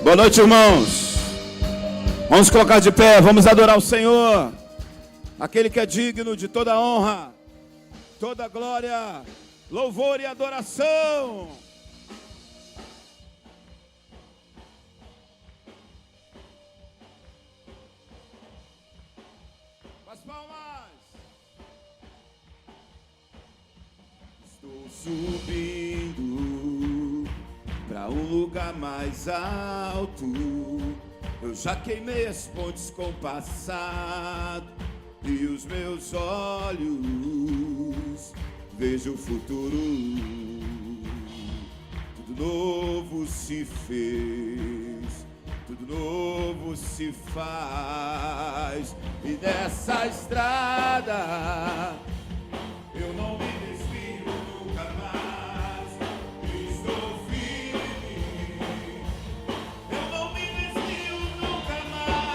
Boa noite, irmãos. Vamos colocar de pé, vamos adorar o Senhor, aquele que é digno de toda honra, toda glória, louvor e adoração. As palmas. Estou subindo para um lugar mais alto. Eu já queimei as pontes com o passado e os meus olhos vejo o futuro. Tudo novo se fez, tudo novo se faz. E nessa estrada eu não me desvio nunca mais. Estou firme, eu não me desvio nunca mais.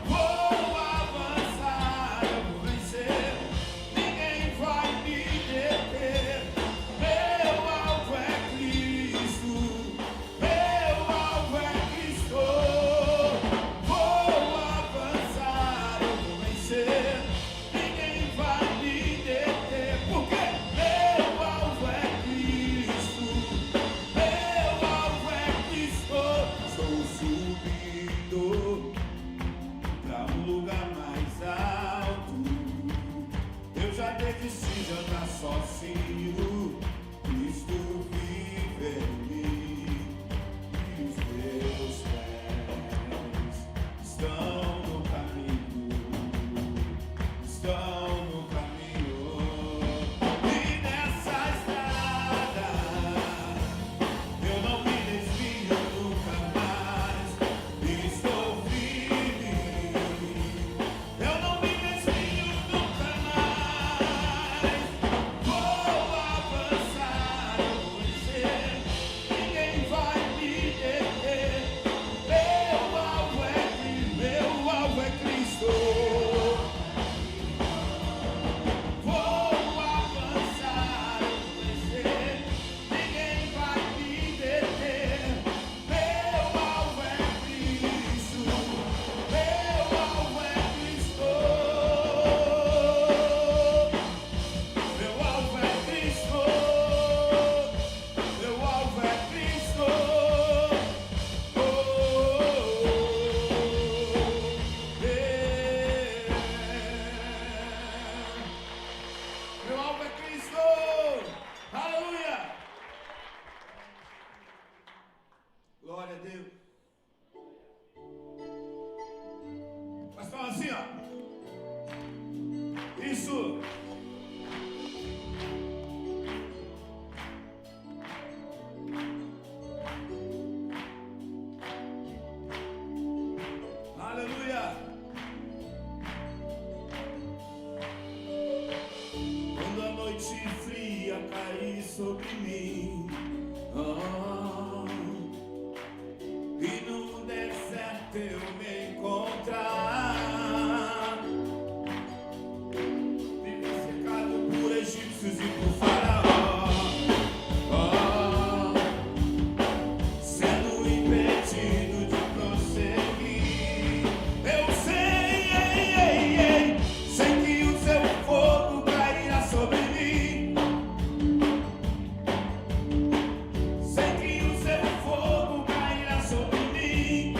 Vou avançar, eu vou vencer, ninguém vai me deter. Meu alvo é Cristo, meu alvo é Cristo. Vou avançar, eu vou vencer, ninguém vai me deter. Porque meu alvo é Cristo, meu alvo é Cristo. Estou subindo para um lugar mais alto. Eu já desisti de andar sozinho. Cristo vive em mim e os meus pés estão no caminho, estão no caminho. E nessa estrada eu não me desvio nunca mais. Estou firme, eu não me desvio nunca mais. Vou avançar, eu vou vencer, ninguém vai me deter. Meu alvo é Cristo, meu alvo é Cristo. Vou avançar, eu vou vencer, ninguém vai me deter. Meu alvo é Cristo, meu alvo é Cristo. Meu alvo é Cristo, meu alvo é Cristo. Meu alvo é Cristo. Aleluia. Glória a Deus. Mas fala assim, ó. Isso. Aleluia. Quando a noite fria cair sobre mim, e no deserto eu me encontrar, vivo cercado por egípcios e por faraó, sendo impedido de prosseguir. Eu sei que o seu fogo cairá sobre mim. Sei que o seu fogo cairá sobre mim.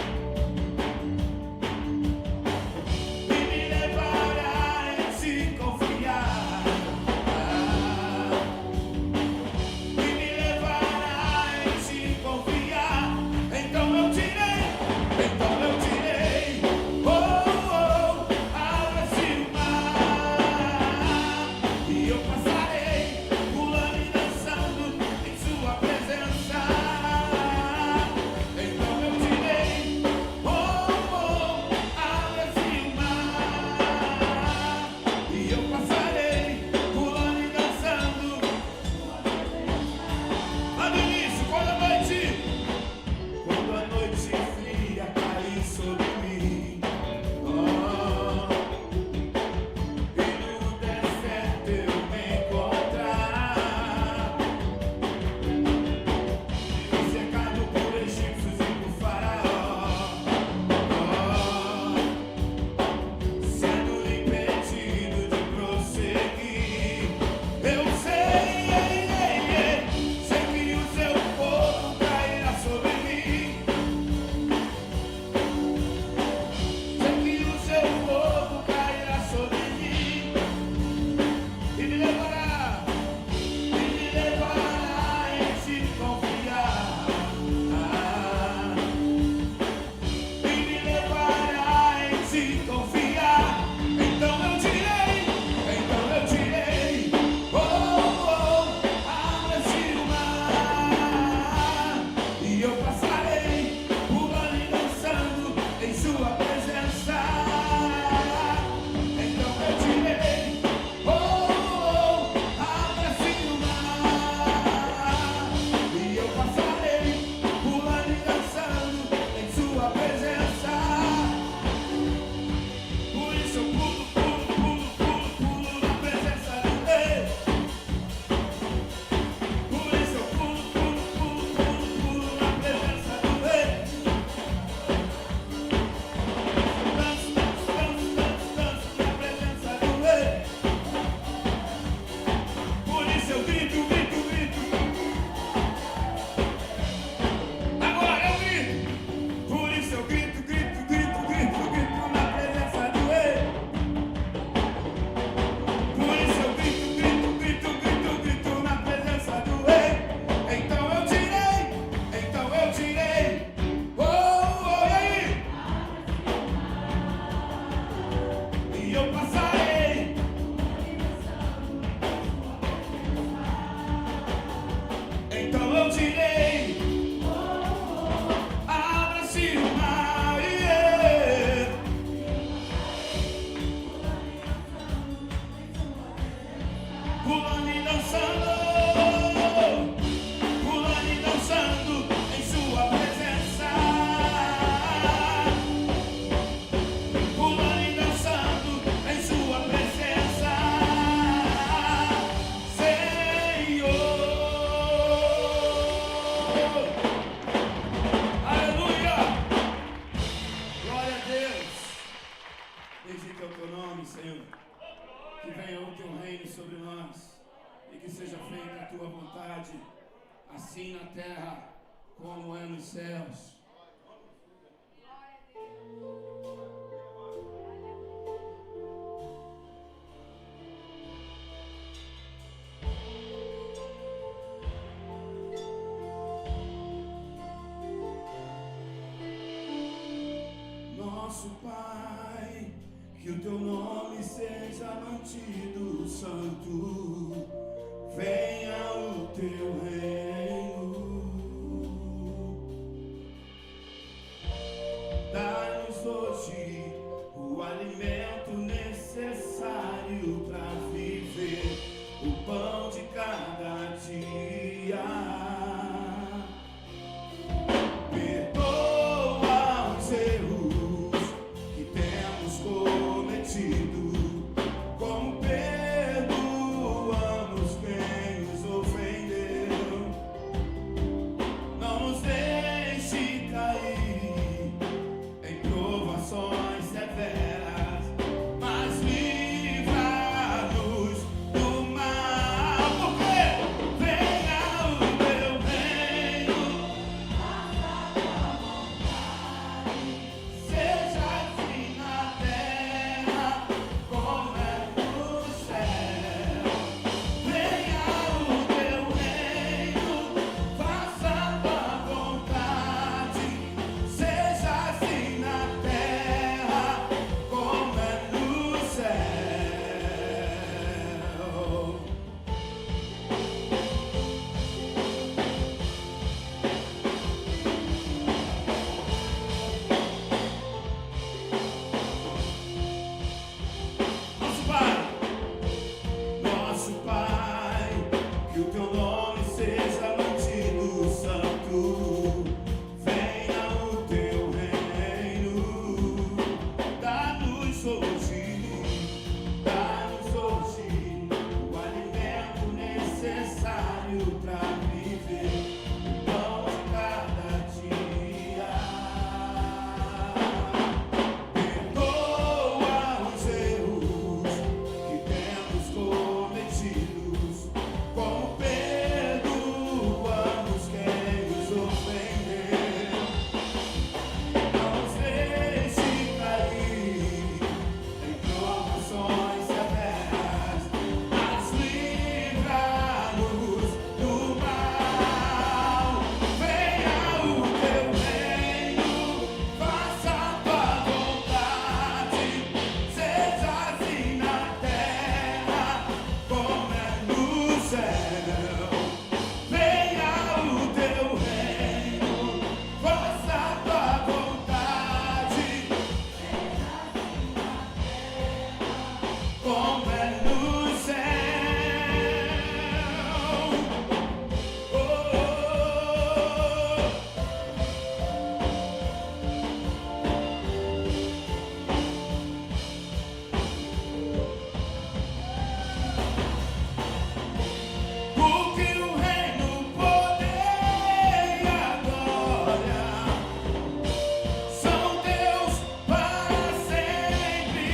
feita a tua vontade, assim na terra como é nos céus. Nosso Pai, que o teu nome seja mantido santo, venha o teu reino, dá-nos hoje o alimento necessário para viver, o pão de cada dia. Perdoa os erros que temos cometido, como perdoamos quem nos ofendeu. Não nos deixe cair em provações severas, mas livra-nos do mal. Porque venha o teu reino, seja assim na terra como é no céu. Venha o teu reino, faça a tua vontade, seja assim na terra como é no céu. Nosso Pai, que o teu nome seja mantido santo, venha o teu reino, dá-nos hoje o alimento necessário para viver, o pão de cada dia. Perdoa os erros que temos cometidos, como perdoamos quem nos ofendeu. Não nos deixe cair em provações severas, mas livra-nos do mal. Venha o teu reino, faça a tua vontade, seja assim na terra como é no céu. Venha o teu reino, faça a tua vontade, como é no céu. Oh, porque o reino, o poder e a glória são teus para sempre.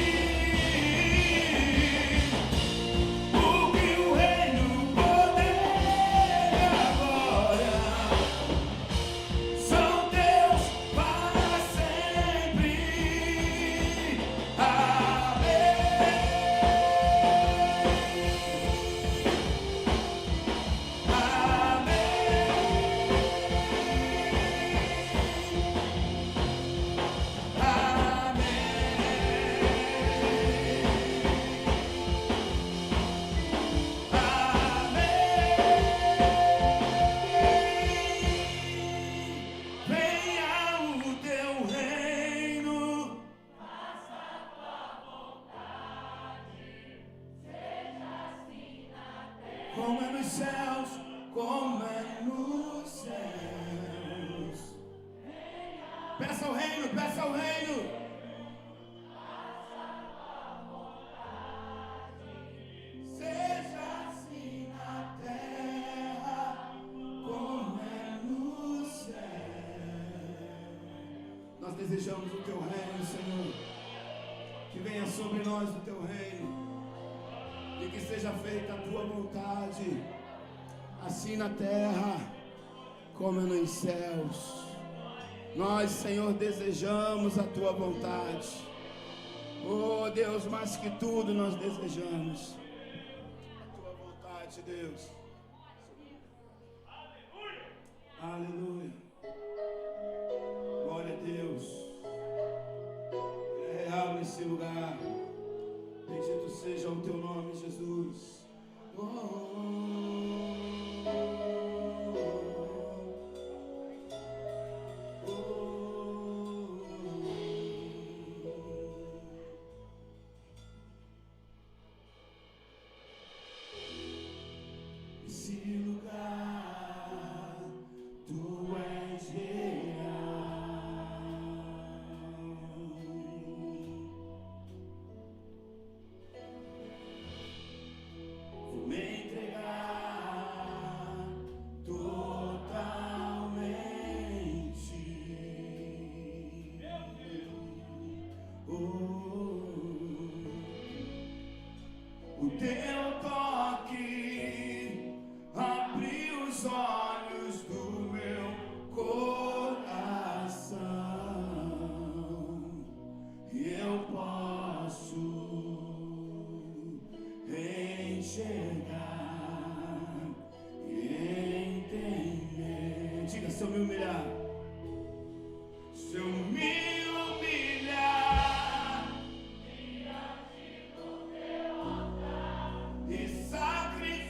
Porque o reino, o poder e a glória são teus para sempre. Venha o teu reino, como é nos céus, como é nos céus. Peça o reino, peça o reino. Seja assim na terra como é no céu. Nós desejamos o teu reino, Senhor, que venha sobre nós o teu reino, e que seja feita a tua vontade, assim na terra como nos céus. Nós, Senhor, desejamos a Tua vontade. Oh Deus, mais que tudo nós desejamos a Tua vontade, Deus. Aleluia. Glória a Deus. Ele é real nesse lugar. Bendito seja o Teu nome, Jesus. Esse lugar, Tu és real. Vou me entregar totalmente. O Teu toque abre os olhos do meu coração e eu posso enxergar e entender. Diga, se eu me humilhar, se eu me humilhar e sacrificar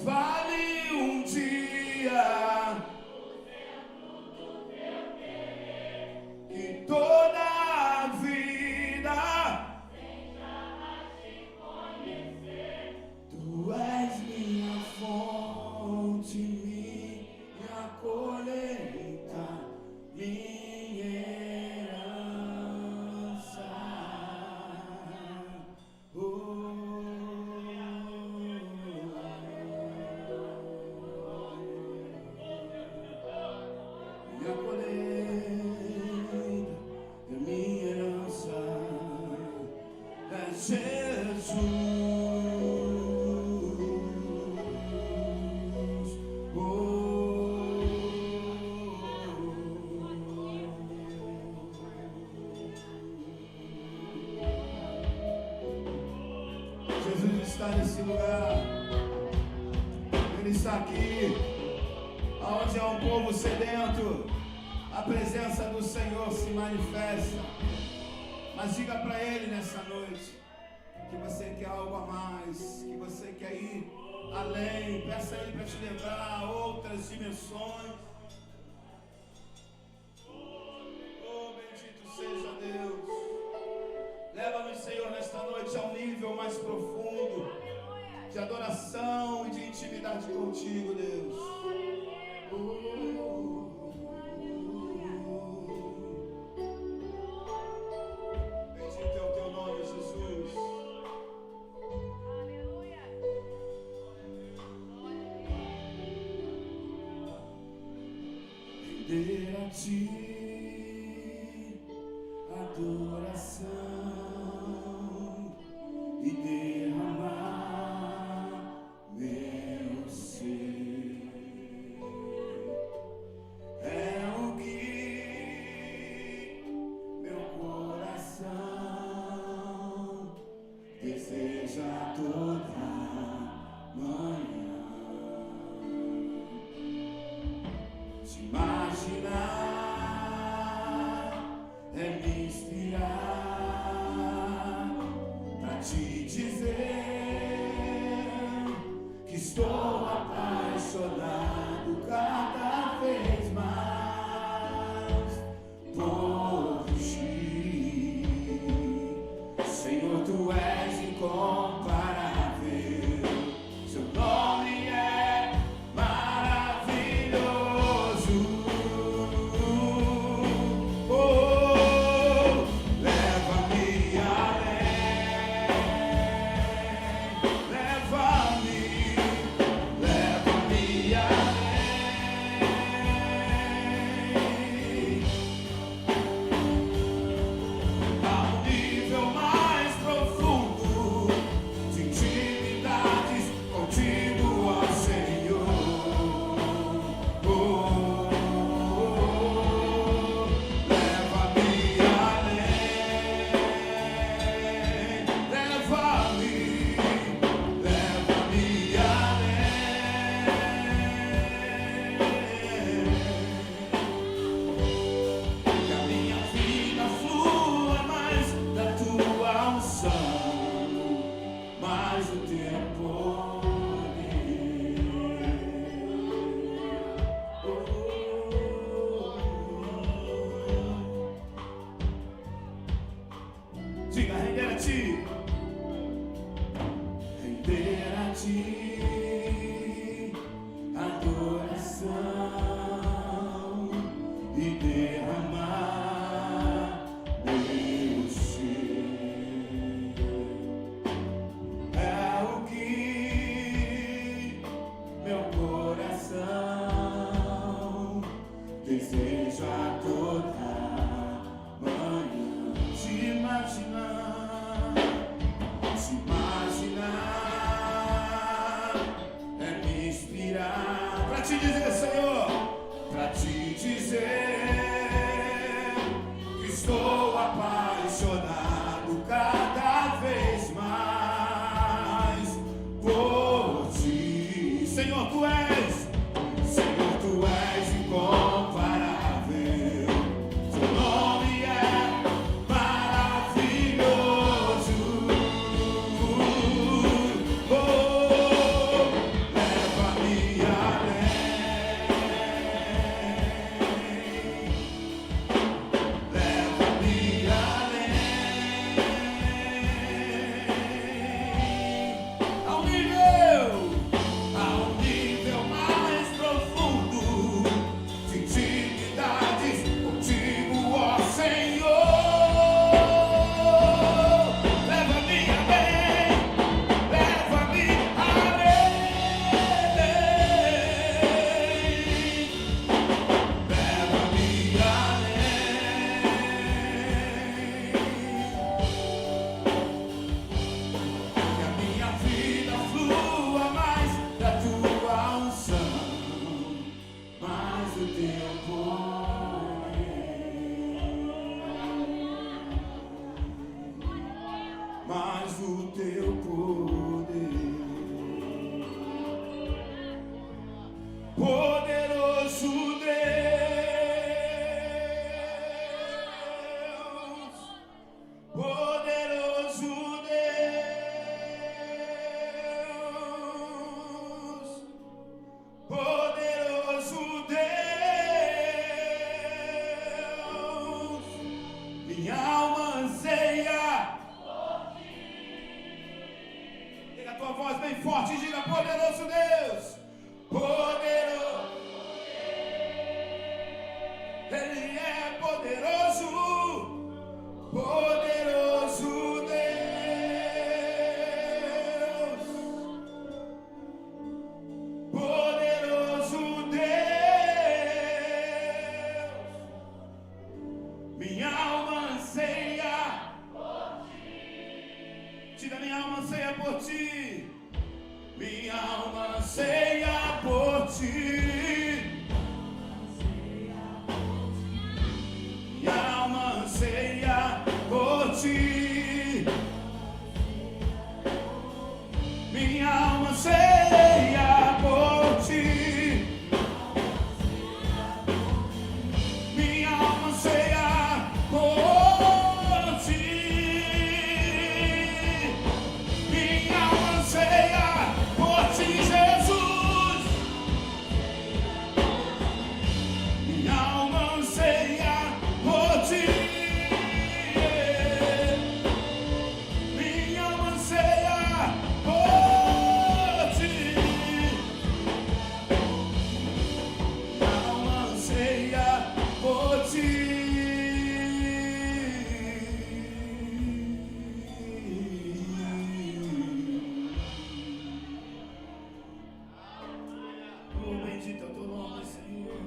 fale um dia que toda a vida tu és minha fonte, minha colheita, minha herança. Minha colheita é minha herança, é Jesus. Jesus está nesse lugar, Ele está aqui, aonde há um povo sedento, a presença do Senhor se manifesta. Mas diga para Ele nessa noite que você quer algo a mais, que você quer ir além. Peça a Ele para te levar a outras dimensões. Oh, bendito seja Deus. Leva-nos, Senhor, nesta noite a um nível mais profundo de adoração e de intimidade contigo, Deus. Bendito é o teu nome, Jesus. Render a ti adoração e derramar meu ser. É o que meu coração deseja toda manhã. Te imaginar é me inspirar pra te dizer que estou apaixonado cada vez mais por ti. Senhor, tu és incomparável, seu nome é maravilhoso. Diga, render a ti, render a ti adoração e derramar meu ser. É o que meu coração deseja toda manhã. Te imaginar tua voz bem forte e diga: poderoso Deus, poderoso. Ele é poderoso, poderoso Deus, poderoso Deus. Minha alma anseia por ti. Diga: minha alma anseia por ti. Minha alma anseia por ti. Minha alma anseia por ti. Minha alma anseia por ti. Minha alma anseia por ti. Minha alma anseia por ti, Jesus. Minha alma anseia por ti. Minha alma anseia por ti. Minha alma anseia por ti. Oh, bendito é o teu nome, Senhor.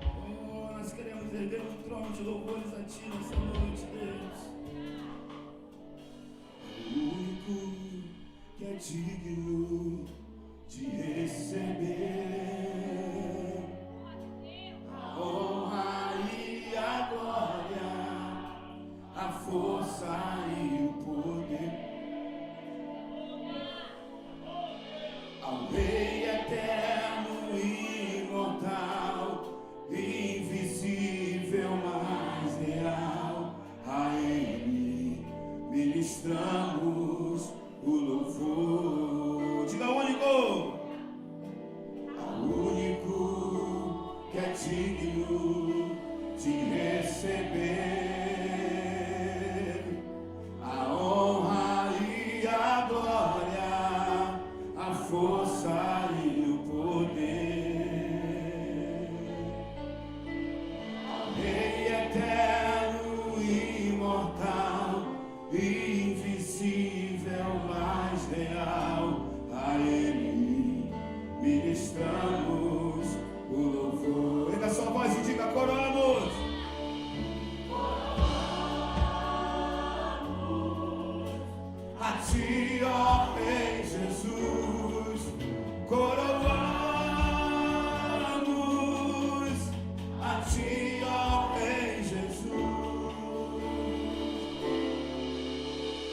Oh, nós queremos erguer um trono de louvores a ti nessa noite, Deus. O único que é digno de receber a honra e a glória, a força e o poder. Ao Rei eterno e imortal, invisível, mas real, a Ele ministramos o louvor. Diga: o único, ao único que é digno de receber a honra e a glória, a força e o poder. Ao Rei eterno e imortal, invisível, mas real, a Ele ministramos o louvor. Erga sua voz e diga: coroamos. A ti, ó Rei Jesus, coroamos. A ti, ó Rei Jesus,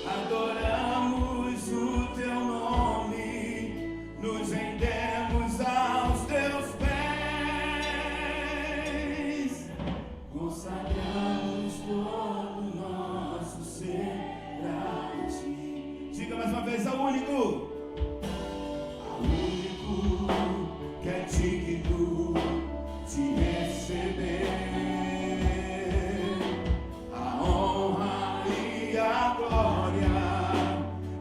adoramos o teu nome, nos rendemos aos teus pés, consagramos todo o nosso ser a ti. Diga mais uma vez: ao único, que é digno de receber a honra e a glória,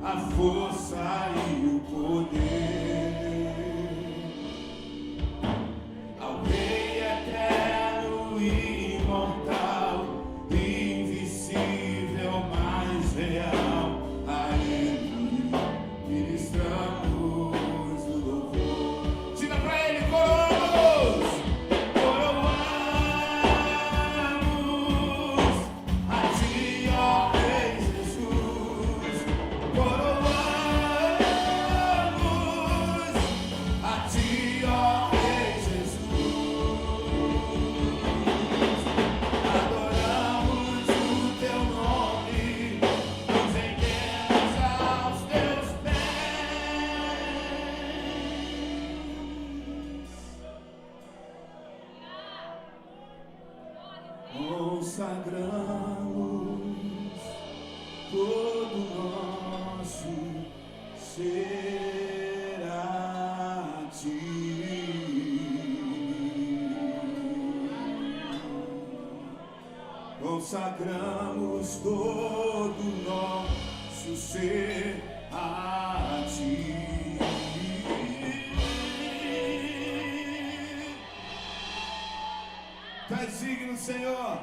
a força e o poder. Ao Rei eterno e imortal, invisível, mas real, a Ele ministramos o louvor. Diga pra Ele: coroamos, coroamos. A ti, ó Rei Jesus, coroamos. A ti, ó Rei Jesus, adoramos o teu nome, nos rendemos aos teus pés. Consagramos todo o nosso ser a ti. Consagramos todo o nosso ser a contigo, Senhor.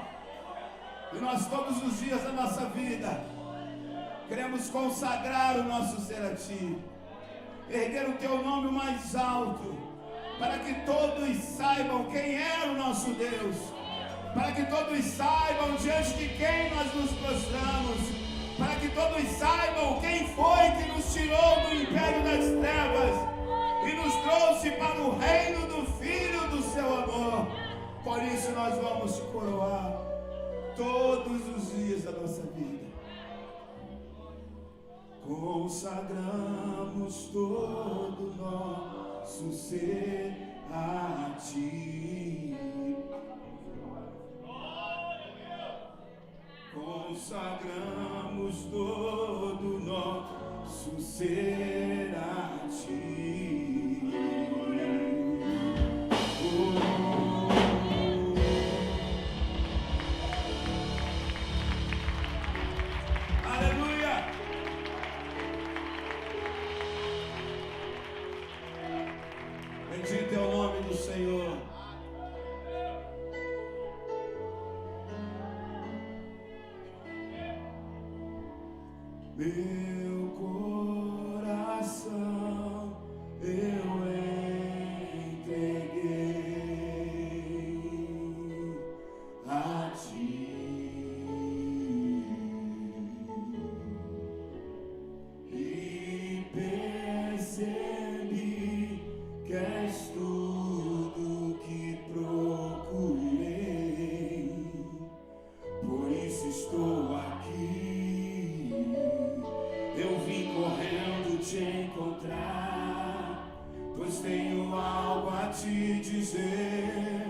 E nós todos os dias da nossa vida queremos consagrar o nosso ser a Ti, erguer o Teu nome mais alto, para que todos saibam quem é o nosso Deus, para que todos saibam diante de quem nós nos prostramos, para que todos saibam quem foi que nos tirou do império das trevas e nos trouxe para o reino do Filho do Seu amor. Por isso nós vamos Te coroar todos os dias da nossa vida. Consagramos todo nosso ser a Ti. Consagramos todo nosso ser a Ti. Aleluia! Bendito é o nome do Senhor. Meu coração eu entreguei a Ti, e percebi que és tudo que procurei, por isso estou aqui. Eu vim correndo Te encontrar, pois tenho algo a Te dizer.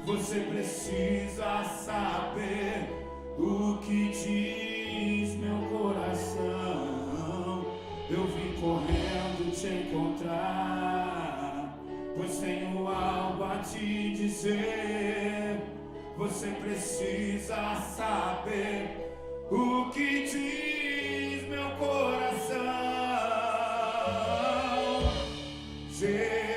Você precisa saber o que diz meu coração. Eu vim correndo Te encontrar, pois tenho algo a Te dizer. Você precisa saber o que diz meu coração. Jesus,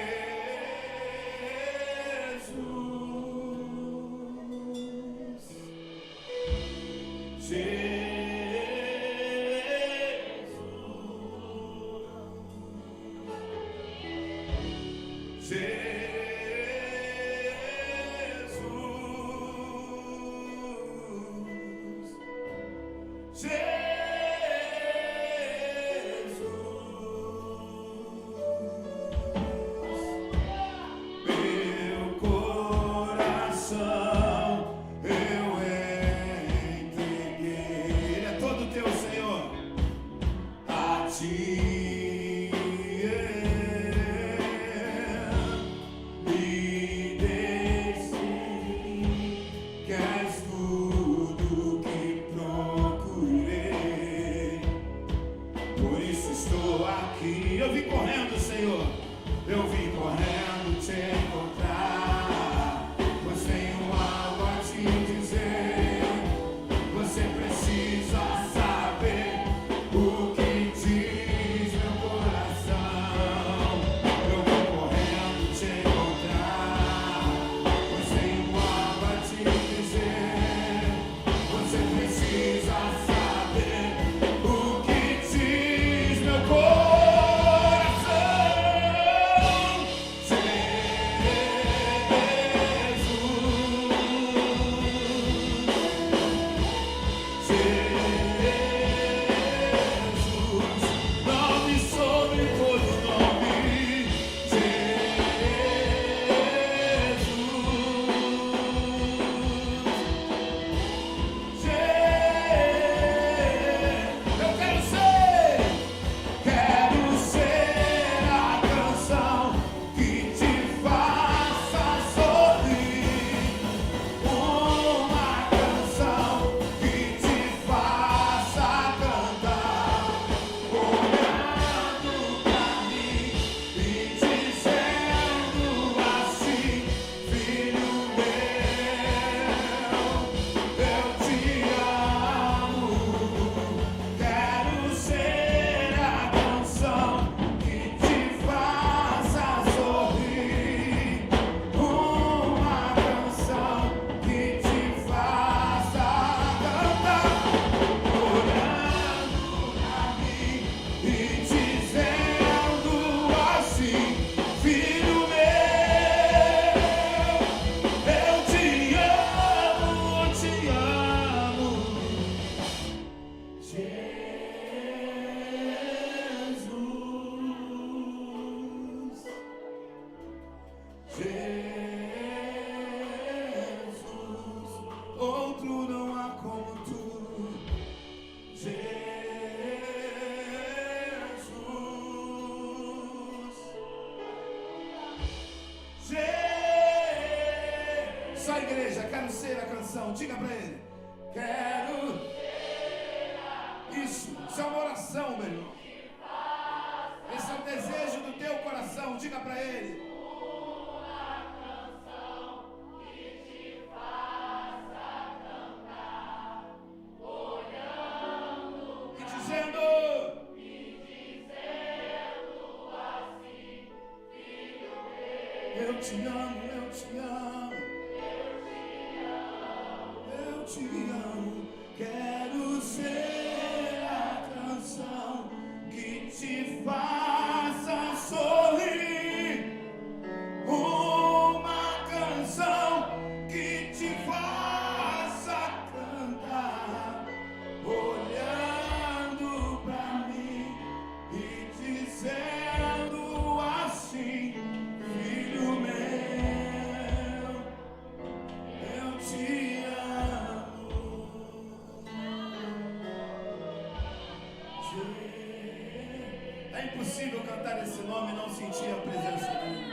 ser a canção. Diga para ele. Quero. Isso é uma oração, meu irmão. Esse é o desejo do teu coração. Diga para ele. Uma canção que te faça cantar, olhando e dizendo assim, filho meu, eu te amo, eu te amo, eu te amo, quero ser a canção que te faça sorrir, uma canção que te faça cantar, olhando pra mim e dizendo assim, filho meu, eu te amo. É impossível cantar esse nome e não sentir a presença dele.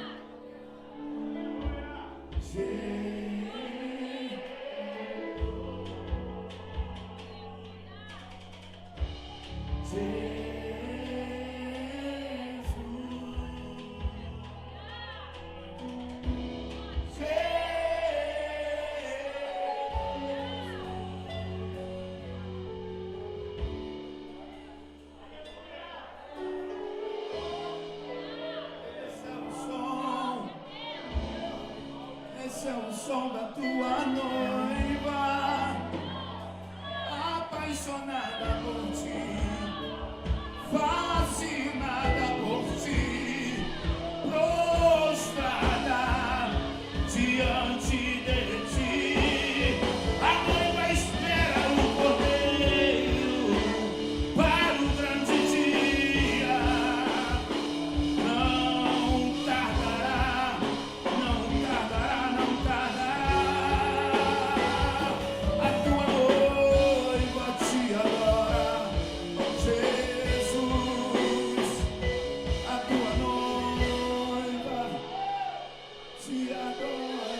Esse é o som da tua noiva, apaixonada por ti, fascinada por ti, prostrada diante de ti. A noiva espera o cordeiro para o grande dia. Não tardará, não tardará, não tardará. A tua noiva te adora, Jesus. A tua noiva te adora.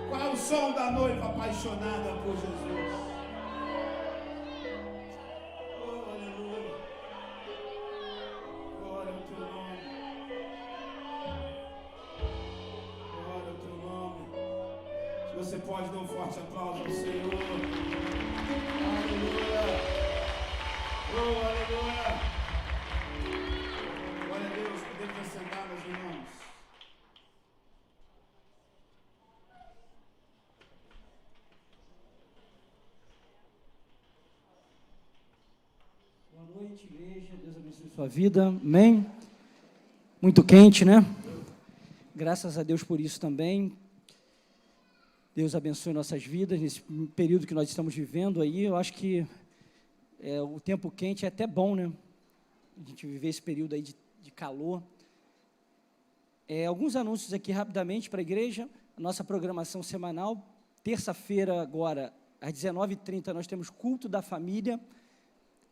Qual é o som da noiva apaixonada por Jesus? Oh, aleluia. Glória ao teu nome. Glória ao teu nome. Se você pode dar um forte aplauso ao Senhor. Aleluia. Oh, aleluia. Glória a Deus. Podemos assentar, meus irmãos. Boa noite, igreja. Deus abençoe sua vida. Amém? Muito quente, né? Graças a Deus por isso também. Deus abençoe nossas vidas nesse período que nós estamos vivendo aí. Eu acho que o tempo quente é até bom, né? A gente viver esse período aí de calor. Alguns anúncios aqui rapidamente para a igreja. A nossa programação semanal. Terça-feira agora, às 19h30, nós temos culto da família.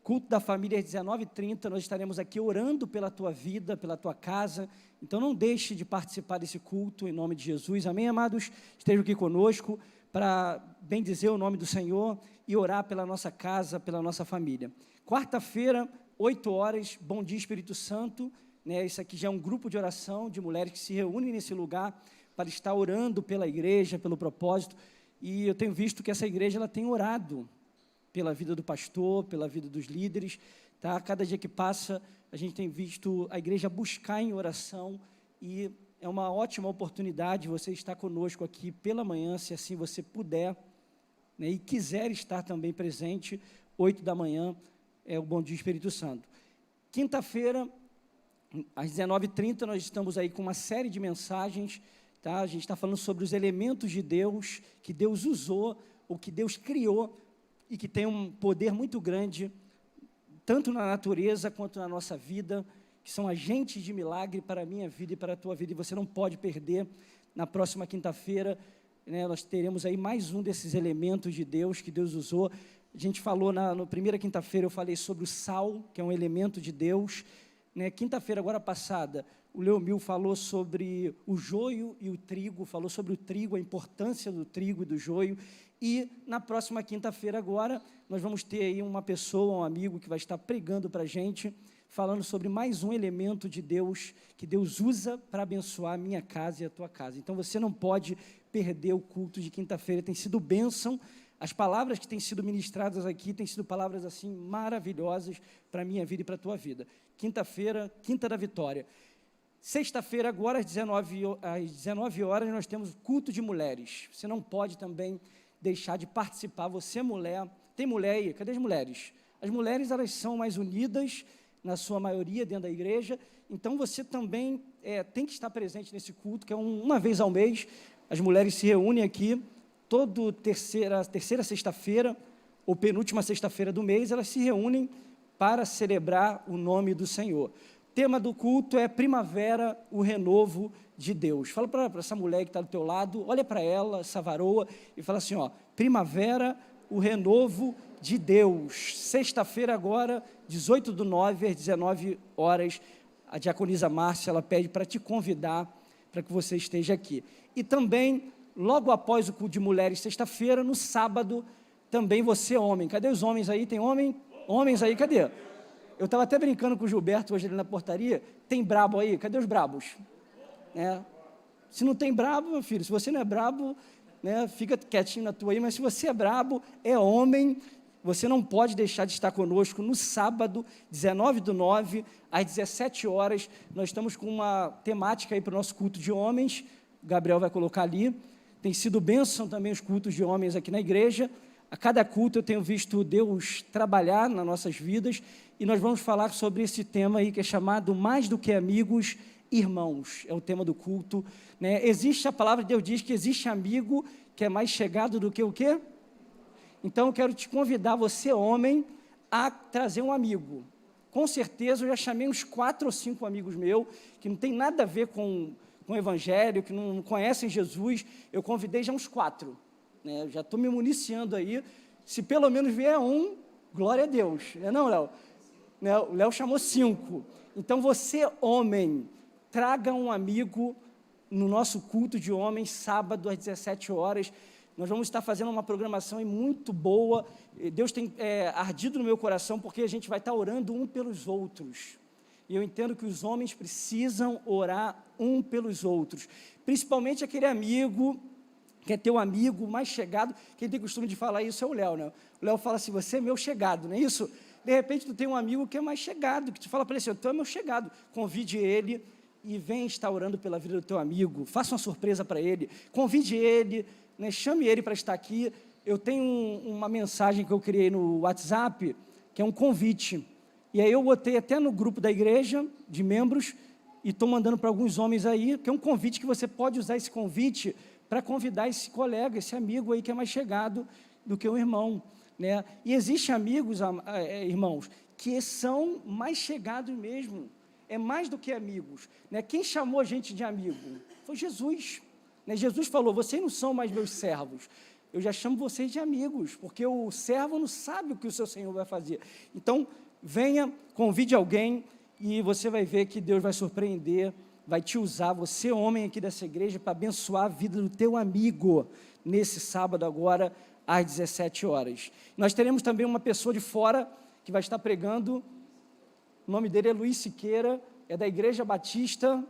Culto da família às 19h30, nós estaremos aqui orando pela tua vida, pela tua casa. Então não deixe de participar desse culto em nome de Jesus. Amém, amados? Estejam aqui conosco para bendizer o nome do Senhor e orar pela nossa casa, pela nossa família. Quarta-feira, 8h, Bom Dia Espírito Santo. Né? Isso aqui já é um grupo de oração de mulheres que se reúnem nesse lugar para estar orando pela igreja, pelo propósito. E eu tenho visto que essa igreja ela tem orado pela vida do pastor, pela vida dos líderes, tá? Cada dia que passa, a gente tem visto a igreja buscar em oração, e é uma ótima oportunidade você estar conosco aqui pela manhã, se assim você puder, né, e quiser estar também presente, 8h, é o Bom Dia Espírito Santo. Quinta-feira, às 19h30, nós estamos aí com uma série de mensagens, tá? A gente está falando sobre os elementos de Deus, que Deus usou, ou que Deus criou, e que tem um poder muito grande, tanto na natureza quanto na nossa vida, que são agentes de milagre para a minha vida e para a tua vida, e você não pode perder. Na próxima quinta-feira, né, nós teremos aí mais um desses elementos de Deus, que Deus usou. A gente falou, na primeira quinta-feira, eu falei sobre o sal, que é um elemento de Deus, né? Quinta-feira, agora passada, o Leomil falou sobre o joio e o trigo, falou sobre o trigo, a importância do trigo e do joio, e na próxima quinta-feira agora, nós vamos ter aí uma pessoa, um amigo, que vai estar pregando para a gente, falando sobre mais um elemento de Deus, que Deus usa para abençoar a minha casa e a tua casa. Então, você não pode perder o culto de quinta-feira, tem sido bênção. As palavras que têm sido ministradas aqui têm sido palavras assim maravilhosas para a minha vida e para a tua vida. Quinta-feira, quinta da vitória. Sexta-feira, agora às 19 horas, nós temos culto de mulheres. Você não pode também deixar de participar. Você, mulher, tem mulher aí? Cadê as mulheres? As mulheres, elas são mais unidas, na sua maioria, dentro da igreja. Então, você também tem que estar presente nesse culto, que é uma vez ao mês. As mulheres se reúnem aqui, toda terceira sexta-feira, ou penúltima sexta-feira do mês, elas se reúnem para celebrar o nome do Senhor. O tema do culto é Primavera, o renovo de Deus. Fala para essa mulher que está do teu lado, olha para ela, essa varoa, e fala assim, ó, Primavera, o renovo de Deus. Sexta-feira agora, 18/9, às 19 horas, a diaconisa Márcia, ela pede para te convidar, para que você esteja aqui. E também, logo após o culto de mulheres, sexta-feira, no sábado, também você, homem. Cadê os homens aí? Tem homem? Homens aí, cadê? Eu estava até brincando com o Gilberto hoje ali na portaria. Tem brabo aí? Cadê os brabos? Se não tem brabo, meu filho, se você não é brabo, né, fica quietinho na tua aí, mas se você é brabo, é homem, você não pode deixar de estar conosco no sábado, 19/9, às 17 horas. Nós estamos com uma temática aí para o nosso culto de homens. O Gabriel vai colocar ali. Tem sido bênção também os cultos de homens aqui na igreja. A cada culto eu tenho visto Deus trabalhar nas nossas vidas, e nós vamos falar sobre esse tema aí que é chamado Mais do que Amigos, Irmãos. É o tema do culto, né? Existe, a palavra de Deus diz que existe amigo que é mais chegado do que o quê? Então eu quero te convidar, você homem, a trazer um amigo. Com certeza eu já chamei uns 4 ou 5 amigos meus, que não tem nada a ver com o evangelho, que não conhecem Jesus. Eu convidei já uns 4. Né, já estou me municiando aí, se pelo menos vier um, glória a Deus, não, Léo? Né, o Léo chamou 5, então você, homem, traga um amigo no nosso culto de homens, sábado às 17 horas, nós vamos estar fazendo uma programação muito boa, Deus tem ardido no meu coração, porque a gente vai estar orando um pelos outros, e eu entendo que os homens precisam orar um pelos outros, principalmente aquele amigo, que é teu amigo mais chegado. Quem tem costume de falar isso é o Léo, né? O Léo fala assim, você é meu chegado, não é isso? De repente, tu tem um amigo que é mais chegado, que te fala para ele assim, tu é meu chegado. Convide ele e vem estar orando pela vida do teu amigo. Faça uma surpresa para ele. Convide ele, né? Chame ele para estar aqui. Eu tenho uma mensagem que eu criei no WhatsApp, que é um convite. E aí eu botei até no grupo da igreja, de membros, e estou mandando para alguns homens aí, que é um convite que você pode usar esse convite para convidar esse colega, esse amigo aí que é mais chegado do que um irmão, né? E existem amigos, irmãos, que são mais chegados mesmo, é mais do que amigos, né? Quem chamou a gente de amigo? Foi Jesus, né? Jesus falou, vocês não são mais meus servos, eu já chamo vocês de amigos, porque o servo não sabe o que o seu Senhor vai fazer. Então, venha, convide alguém, e você vai ver que Deus vai surpreender, vai te usar, você homem aqui dessa igreja, para abençoar a vida do teu amigo, nesse sábado agora, às 17 horas. Nós teremos também uma pessoa de fora, que vai estar pregando, o nome dele é Luiz Siqueira, é da Igreja Batista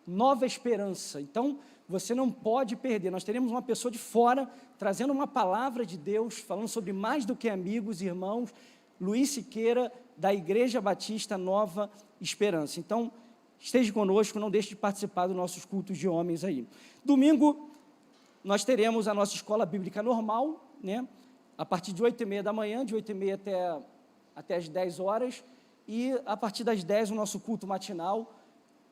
Nova Esperança. Então, você não pode perder, nós teremos uma pessoa de fora, trazendo uma palavra de Deus, falando sobre mais do que amigos, irmãos, Luiz Siqueira, da Igreja Batista Nova Esperança. Então, esteja conosco, não deixe de participar dos nossos cultos de homens aí. Domingo, nós teremos a nossa escola bíblica normal, né? A partir de 8h30 da manhã, de 8h30 até as 10 horas, e a partir das 10 o nosso culto matinal,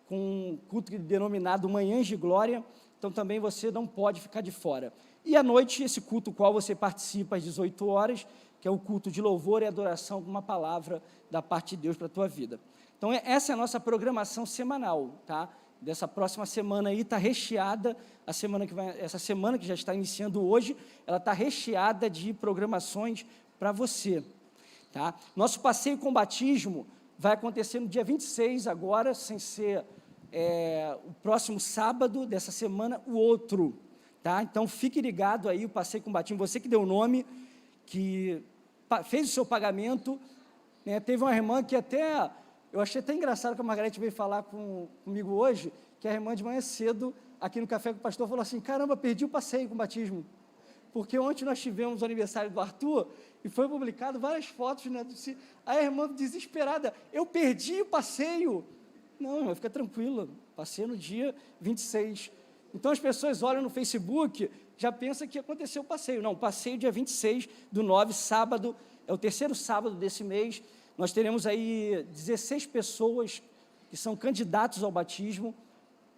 com um culto denominado Manhãs de Glória, então também você não pode ficar de fora. E à noite, esse culto qual você participa às 18 horas, que é o culto de louvor e adoração, com uma palavra da parte de Deus para a tua vida. Então, essa é a nossa programação semanal, tá? Dessa próxima semana aí está recheada, essa semana que já está iniciando hoje, ela está recheada de programações para você, tá? Nosso passeio com batismo vai acontecer no dia 26 agora, sem ser o próximo sábado dessa semana, o outro, tá? Então, fique ligado aí, o Passeio com Batismo, você que deu o nome, que fez o seu pagamento, né? Teve uma irmã que até, eu achei até engraçado que a Margarete veio falar comigo hoje, que a irmã de manhã cedo, aqui no Café com o Pastor, falou assim, caramba, perdi o passeio com batismo, porque ontem nós tivemos o aniversário do Arthur, e foi publicado várias fotos, né, a irmã desesperada, eu perdi o passeio. Não, irmã, fica tranquila, passei no dia 26. Então, as pessoas olham no Facebook, já pensam que aconteceu o passeio. Não, passeio dia 26/9, sábado, é o terceiro sábado desse mês. Nós teremos aí 16 pessoas que são candidatos ao batismo,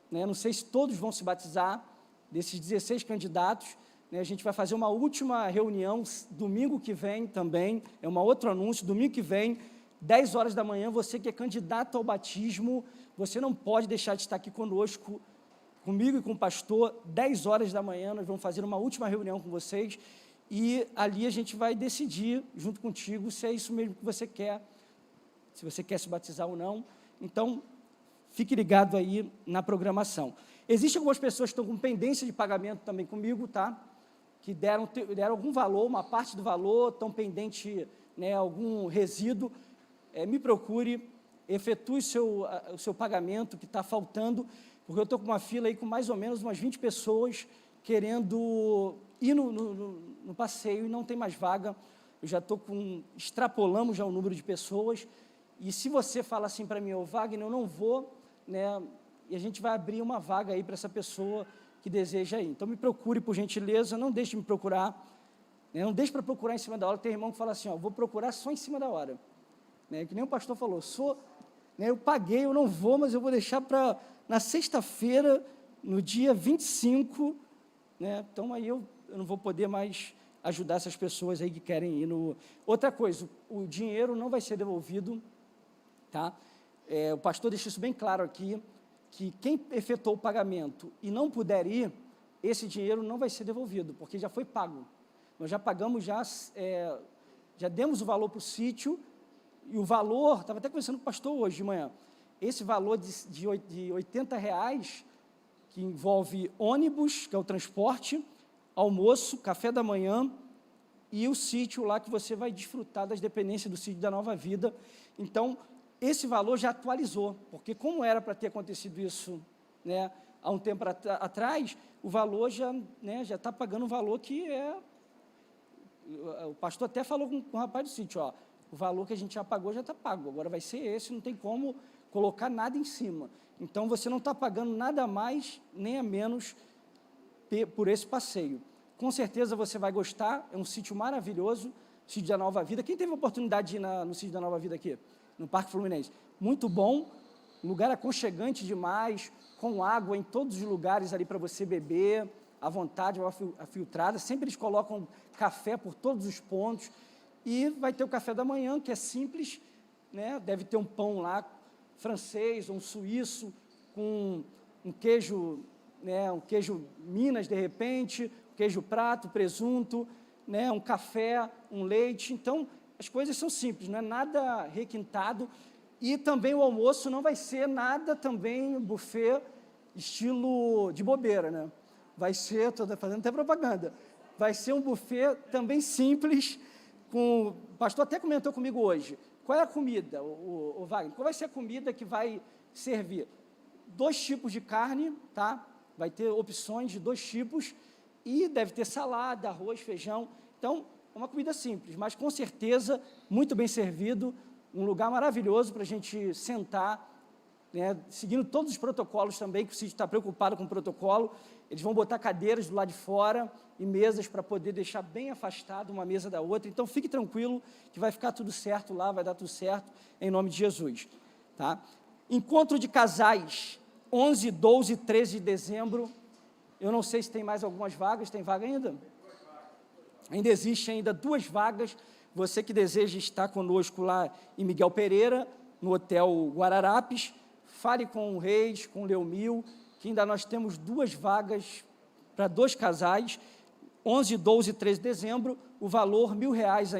né? Não sei se todos vão se batizar, desses 16 candidatos, né? A gente vai fazer uma última reunião, domingo que vem também, é um outro anúncio, domingo que vem, 10 horas da manhã, você que é candidato ao batismo, você não pode deixar de estar aqui conosco, comigo e com o pastor, 10 horas da manhã, nós vamos fazer uma última reunião com vocês, e ali a gente vai decidir, junto contigo, se é isso mesmo que você quer, se você quer se batizar ou não. Então, fique ligado aí na programação. Existem algumas pessoas que estão com pendência de pagamento também comigo, tá? Que deram algum valor, uma parte do valor, estão pendente, né, algum resíduo. Me procure, efetue o seu pagamento que está faltando, porque eu estou com uma fila aí com mais ou menos umas 20 pessoas querendo ir no passeio e não tem mais vaga. Eu já estou extrapolamos já o número de pessoas, e se você fala assim para mim, Wagner, eu não vou, né, e a gente vai abrir uma vaga aí para essa pessoa que deseja ir. Então, me procure, por gentileza, não deixe de me procurar, né, não deixe para procurar em cima da hora. Tem irmão que fala assim, vou procurar só em cima da hora. Né, que nem o pastor falou, né, eu paguei, eu não vou, mas eu vou deixar para na sexta-feira, no dia 25, né, então aí eu não vou poder mais ajudar essas pessoas aí que querem ir no... Outra coisa, o dinheiro não vai ser devolvido, tá? O pastor deixa isso bem claro aqui, que quem efetuou o pagamento e não puder ir, esse dinheiro não vai ser devolvido, porque já foi pago. Nós já pagamos, já demos o valor para o sítio, e o valor, estava até conversando com o pastor hoje de manhã, esse valor de R$80, que envolve ônibus, que é o transporte, almoço, café da manhã, e o sítio lá que você vai desfrutar das dependências do sítio da Nova Vida. Então, esse valor já atualizou, porque como era para ter acontecido isso, né, há um tempo atrás, o valor já está pagando um valor que o pastor até falou com o rapaz do sítio, o valor que a gente já pagou já está pago, agora vai ser esse, não tem como colocar nada em cima. Então, você não está pagando nada a mais, nem a menos por esse passeio. Com certeza você vai gostar, é um sítio maravilhoso, sítio da Nova Vida. Quem teve a oportunidade de ir no sítio da Nova Vida aqui? No Parque Fluminense? Muito bom, lugar aconchegante demais, com água em todos os lugares ali para você beber, à vontade, água filtrada. Sempre eles colocam café por todos os pontos. E vai ter o café da manhã, que é simples, né? Deve ter um pão lá, francês, um suíço, com um queijo, né? Um queijo Minas, de repente, queijo prato, presunto, né? Um café, um leite. Então, as coisas são simples, não é nada requintado. E também o almoço não vai ser nada também buffet estilo de bobeira, né? Vai ser, estou fazendo até propaganda, vai ser um buffet também simples. O pastor até comentou comigo hoje, qual é a comida, o Wagner, qual vai ser a comida que vai servir? 2 tipos de carne, tá? Vai ter opções de 2 tipos, e deve ter salada, arroz, feijão. Então, é uma comida simples, mas com certeza muito bem servido, um lugar maravilhoso para a gente sentar, né, seguindo todos os protocolos também, que o sítio está preocupado com o protocolo. Eles vão botar cadeiras do lado de fora e mesas para poder deixar bem afastado uma mesa da outra. Então, fique tranquilo que vai ficar tudo certo lá, vai dar tudo certo, em nome de Jesus. Tá? Encontro de casais, 11, 12 e 13 de dezembro. Eu não sei se tem mais algumas vagas. Tem vaga ainda? Ainda existe ainda 2 vagas. Você que deseja estar conosco lá em Miguel Pereira, no Hotel Guararapes, fale com o Reis, com o Leomil, que ainda nós temos 2 vagas para 2 casais, 11, 12 e 13 de dezembro, o valor R$1.000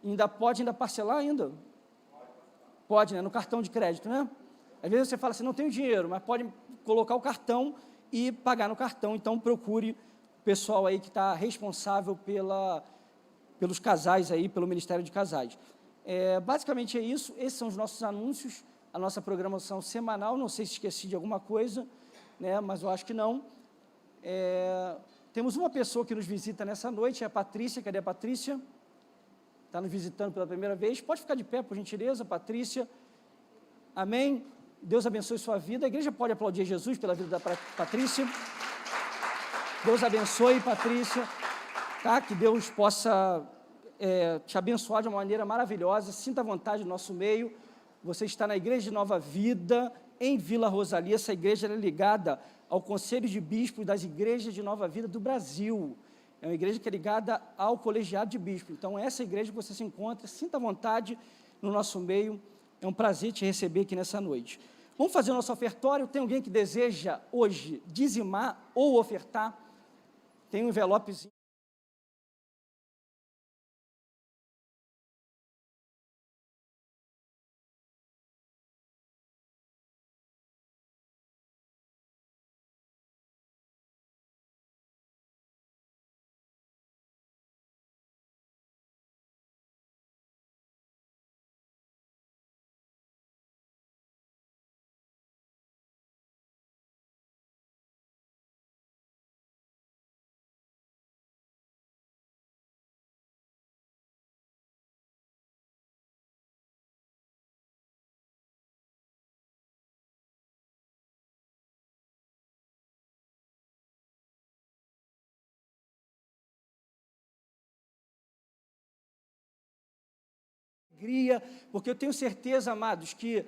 ainda pode parcelar ainda. Pode, né? No cartão de crédito, né? Às vezes você fala assim, não tenho dinheiro, mas pode colocar o cartão e pagar no cartão. Então, procure o pessoal aí que está responsável pelos casais aí, pelo Ministério de Casais. Basicamente é isso, esses são os nossos anúncios, a nossa programação semanal, não sei se esqueci de alguma coisa, né, mas eu acho que não. Temos uma pessoa que nos visita nessa noite, é a Patrícia. Cadê a Patrícia? Está nos visitando pela primeira vez. Pode ficar de pé, por gentileza, Patrícia. Amém? Deus abençoe sua vida. A igreja pode aplaudir Jesus pela vida da Patrícia. Deus abençoe, Patrícia. Tá? Que Deus possa te abençoar de uma maneira maravilhosa. Sinta à vontade no nosso meio. Você está na Igreja de Nova Vida, em Vila Rosalia. Essa igreja é ligada ao Conselho de Bispos das Igrejas de Nova Vida do Brasil. É uma igreja que é ligada ao Colegiado de Bispos. Então, essa igreja que você se encontra, sinta à vontade no nosso meio. É um prazer te receber aqui nessa noite. Vamos fazer o nosso ofertório. Tem alguém que deseja hoje dizimar ou ofertar? Tem um envelopezinho. Alegria, porque eu tenho certeza, amados, que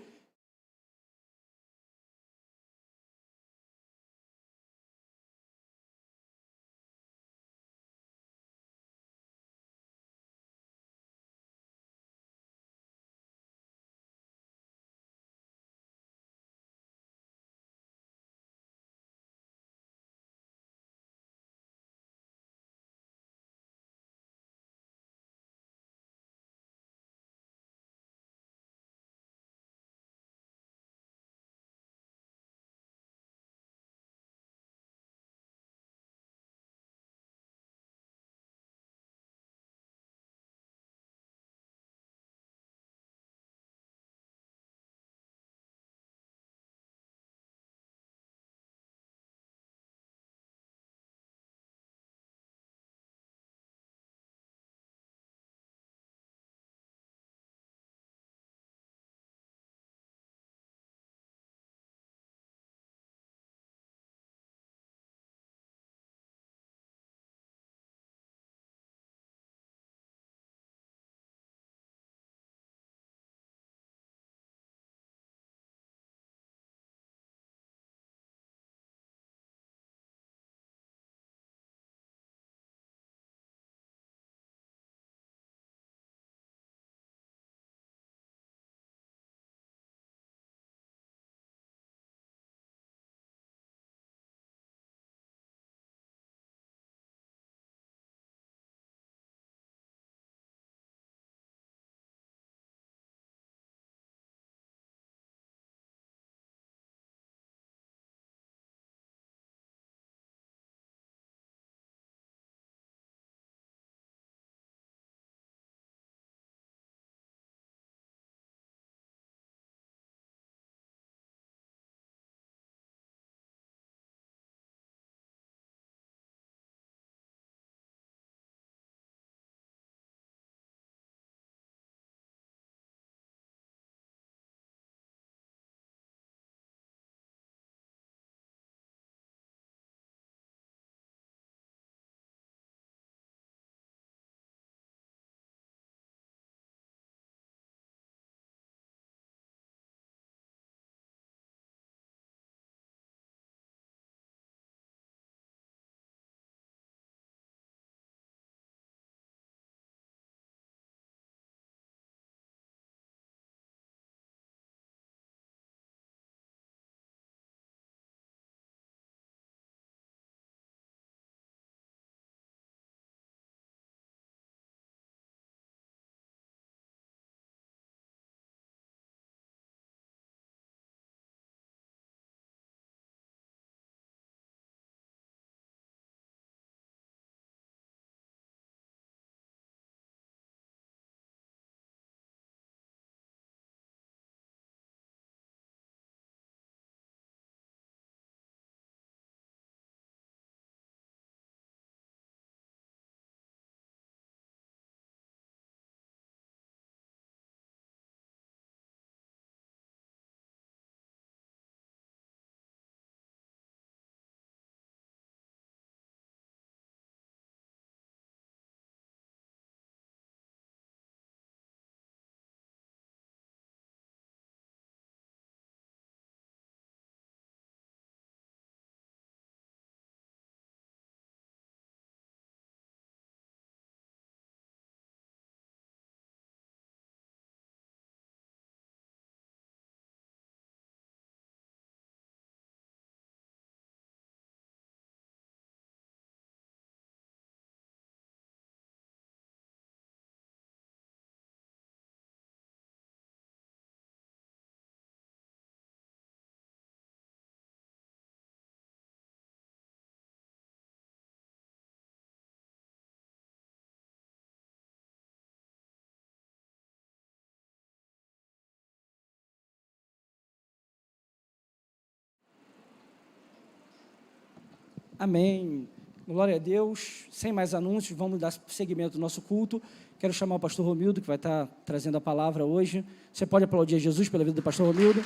Amém. Glória a Deus. Sem mais anúncios, vamos dar seguimento ao nosso culto. Quero chamar o pastor Romildo, que vai estar trazendo a palavra hoje. Você pode aplaudir a Jesus pela vida do pastor Romildo?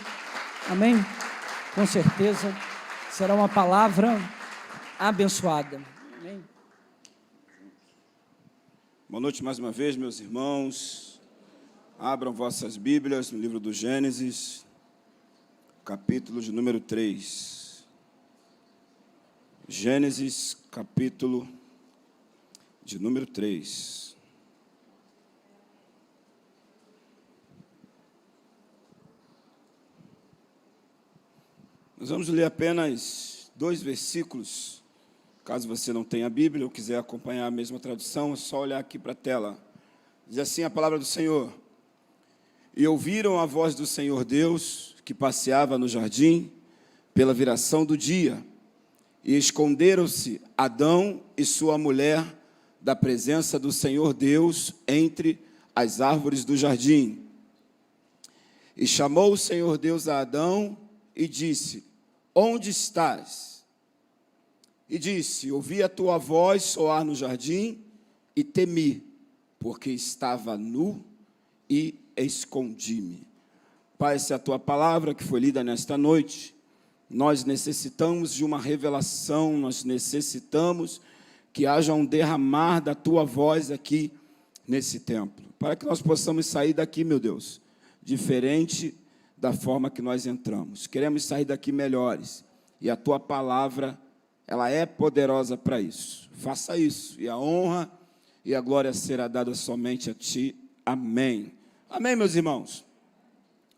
Amém? Com certeza será uma palavra abençoada. Amém? Boa noite mais uma vez, meus irmãos. Abram vossas Bíblias no livro do Gênesis, capítulo de número 3. Gênesis, capítulo de número 3. Nós vamos ler apenas 2 versículos. Caso você não tenha a Bíblia ou quiser acompanhar a mesma tradução, é só olhar aqui para a tela. Diz assim a palavra do Senhor: E ouviram a voz do Senhor Deus, que passeava no jardim, pela viração do dia, e esconderam-se Adão e sua mulher da presença do Senhor Deus entre as árvores do jardim. E chamou o Senhor Deus a Adão e disse: Onde estás? E disse: Ouvi a tua voz soar no jardim e temi, porque estava nu e escondi-me. Pai, essa é a tua palavra que foi lida nesta noite. Nós necessitamos de uma revelação, nós necessitamos que haja um derramar da tua voz aqui nesse templo, para que nós possamos sair daqui, meu Deus, diferente da forma que nós entramos. Queremos sair daqui melhores, e a tua palavra, ela é poderosa para isso. Faça isso, e a honra e a glória será dada somente a ti. Amém. Amém, meus irmãos?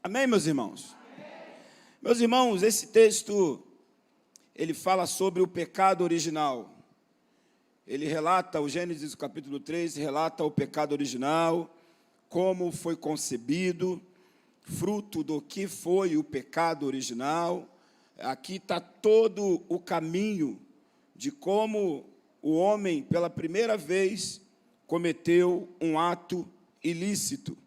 Amém, meus irmãos? Amém. Meus irmãos, esse texto, ele fala sobre o pecado original. Ele relata, o Gênesis capítulo 3, relata o pecado original, como foi concebido, fruto do que foi o pecado original. Aqui está todo o caminho de como o homem, pela primeira vez, cometeu um ato ilícito.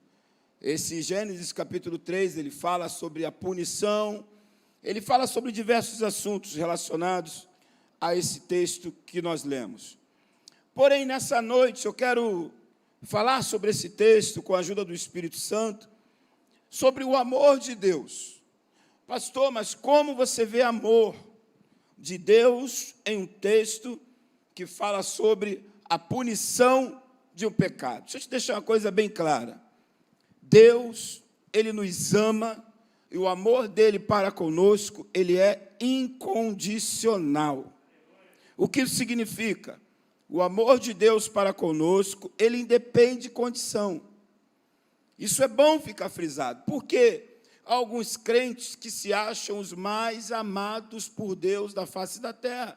Esse Gênesis capítulo 3, ele fala sobre a punição, ele fala sobre diversos assuntos relacionados a esse texto que nós lemos. Porém, nessa noite, eu quero falar sobre esse texto com a ajuda do Espírito Santo, sobre o amor de Deus. Pastor, mas como você vê amor de Deus em um texto que fala sobre a punição de um pecado? Deixa eu te deixar uma coisa bem clara. Deus, Ele nos ama, e o amor dEle para conosco, Ele é incondicional. O que isso significa? O amor de Deus para conosco, Ele independe de condição. Isso é bom ficar frisado, porque há alguns crentes que se acham os mais amados por Deus da face da terra.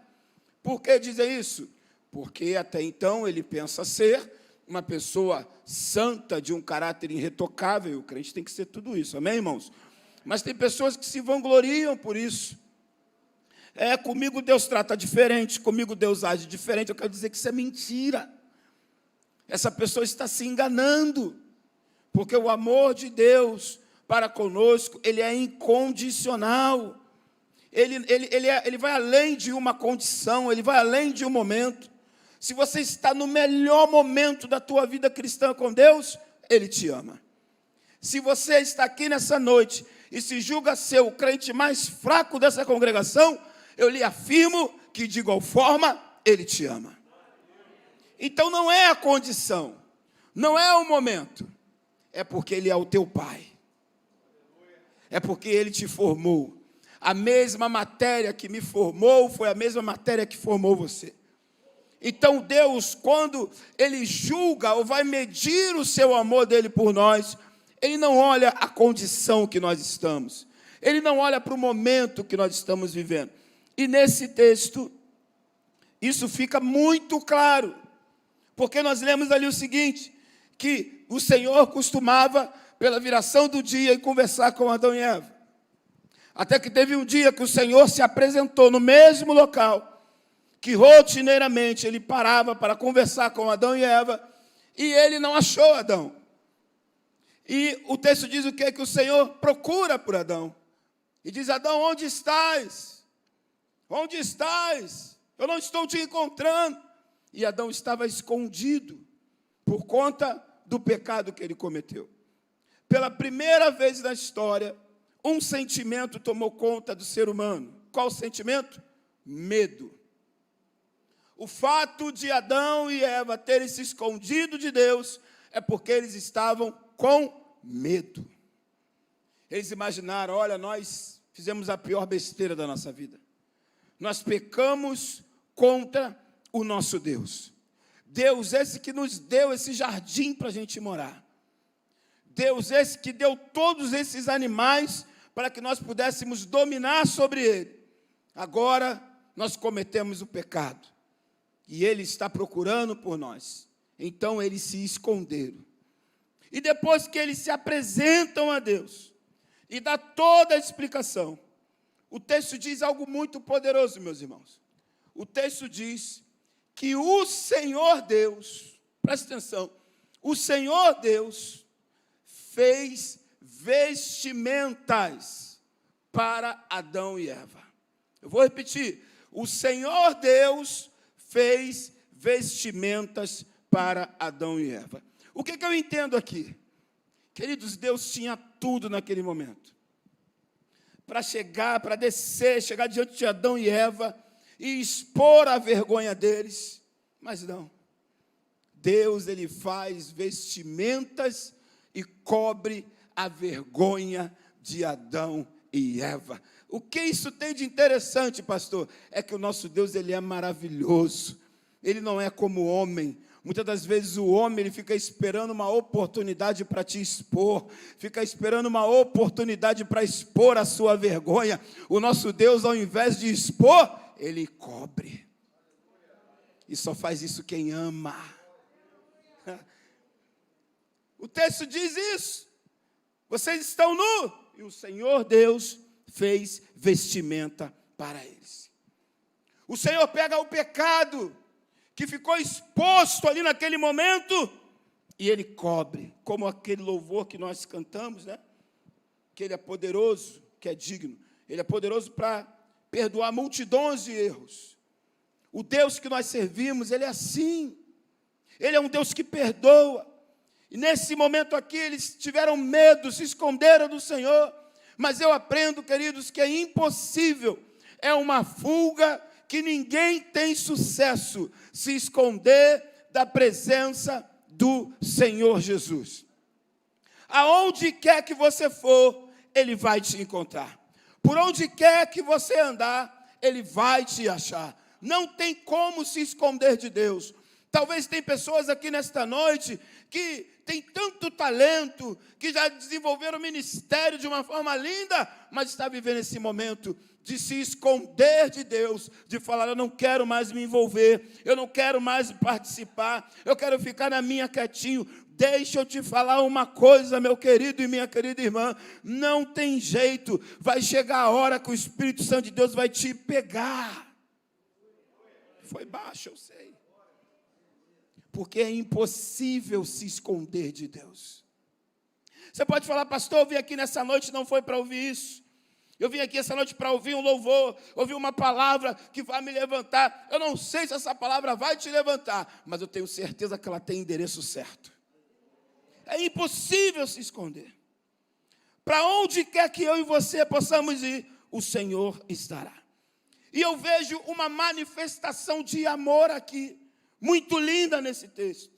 Por que dizem isso? Porque até então ele pensa ser uma pessoa santa, de um caráter irretocável. O crente tem que ser tudo isso, amém, irmãos? Mas tem pessoas que se vangloriam por isso. Comigo Deus trata diferente, comigo Deus age diferente. Eu quero dizer que isso é mentira. Essa pessoa está se enganando, porque o amor de Deus para conosco, ele é incondicional. Ele vai além de uma condição, ele vai além de um momento. Se você está no melhor momento da tua vida cristã com Deus, Ele te ama. Se você está aqui nessa noite e se julga ser o crente mais fraco dessa congregação, eu lhe afirmo que, de igual forma, Ele te ama. Então não é a condição, não é o momento, é porque Ele é o teu Pai. É porque Ele te formou. A mesma matéria que me formou foi a mesma matéria que formou você. Então Deus, quando Ele julga ou vai medir o seu amor dEle por nós, Ele não olha a condição que nós estamos. Ele não olha para o momento que nós estamos vivendo. E nesse texto, isso fica muito claro. Porque nós lemos ali o seguinte, que o Senhor costumava, pela viração do dia, conversar com Adão e Eva. Até que teve um dia que o Senhor se apresentou no mesmo local, que rotineiramente ele parava para conversar com Adão e Eva, e ele não achou Adão. E o texto diz o quê? Que o Senhor procura por Adão. E diz: Adão, onde estás? Onde estás? Eu não estou te encontrando. E Adão estava escondido por conta do pecado que ele cometeu. Pela primeira vez na história, um sentimento tomou conta do ser humano. Qual sentimento? Medo. O fato de Adão e Eva terem se escondido de Deus é porque eles estavam com medo. Eles imaginaram, olha, nós fizemos a pior besteira da nossa vida. Nós pecamos contra o nosso Deus. Deus esse que nos deu esse jardim para a gente morar. Deus esse que deu todos esses animais para que nós pudéssemos dominar sobre ele. Agora nós cometemos o pecado. E ele está procurando por nós. Então eles se esconderam. E depois que eles se apresentam a Deus e dá toda a explicação, o texto diz algo muito poderoso, meus irmãos. O texto diz que o Senhor Deus, presta atenção, o Senhor Deus fez vestimentas para Adão e Eva. Eu vou repetir. O Senhor Deus fez vestimentas para Adão e Eva. O que eu entendo aqui? Queridos, Deus tinha tudo naquele momento. Para chegar, para descer, chegar diante de Adão e Eva e expor a vergonha deles. Mas não. Deus, ele faz vestimentas e cobre a vergonha de Adão e Eva. O que isso tem de interessante, pastor? É que o nosso Deus, ele é maravilhoso. Ele não é como o homem. Muitas das vezes o homem, ele fica esperando uma oportunidade para te expor, fica esperando uma oportunidade para expor a sua vergonha. O nosso Deus, ao invés de expor, ele cobre. E só faz isso quem ama. O texto diz isso. Vocês estão nus. E o Senhor Deus fez vestimenta para eles. O Senhor pega o pecado que ficou exposto ali naquele momento e ele cobre, como aquele louvor que nós cantamos, né? Que ele é poderoso, que é digno. Ele é poderoso para perdoar multidões de erros. O Deus que nós servimos, ele é assim. Ele é um Deus que perdoa. E nesse momento aqui, eles tiveram medo, se esconderam do Senhor. Mas eu aprendo, queridos, que é impossível. É uma fuga que ninguém tem sucesso se esconder da presença do Senhor Jesus. Aonde quer que você for, ele vai te encontrar. Por onde quer que você andar, ele vai te achar. Não tem como se esconder de Deus. Talvez tem pessoas aqui nesta noite que têm tanto talento, que já desenvolveram o ministério de uma forma linda, mas está vivendo esse momento de se esconder de Deus, de falar, eu não quero mais me envolver, eu não quero mais participar, eu quero ficar na minha quietinho. Deixa eu te falar uma coisa, meu querido e minha querida irmã, não tem jeito, vai chegar a hora que o Espírito Santo de Deus vai te pegar. Foi baixo, eu sei. Porque é impossível se esconder de Deus. Você pode falar, pastor, eu vim aqui nessa noite, não foi para ouvir isso. Eu vim aqui essa noite para ouvir um louvor, ouvir uma palavra que vai me levantar. Eu não sei se essa palavra vai te levantar, mas eu tenho certeza que ela tem endereço certo. É impossível se esconder. Para onde quer que eu e você possamos ir, o Senhor estará. E eu vejo uma manifestação de amor aqui, muito linda nesse texto.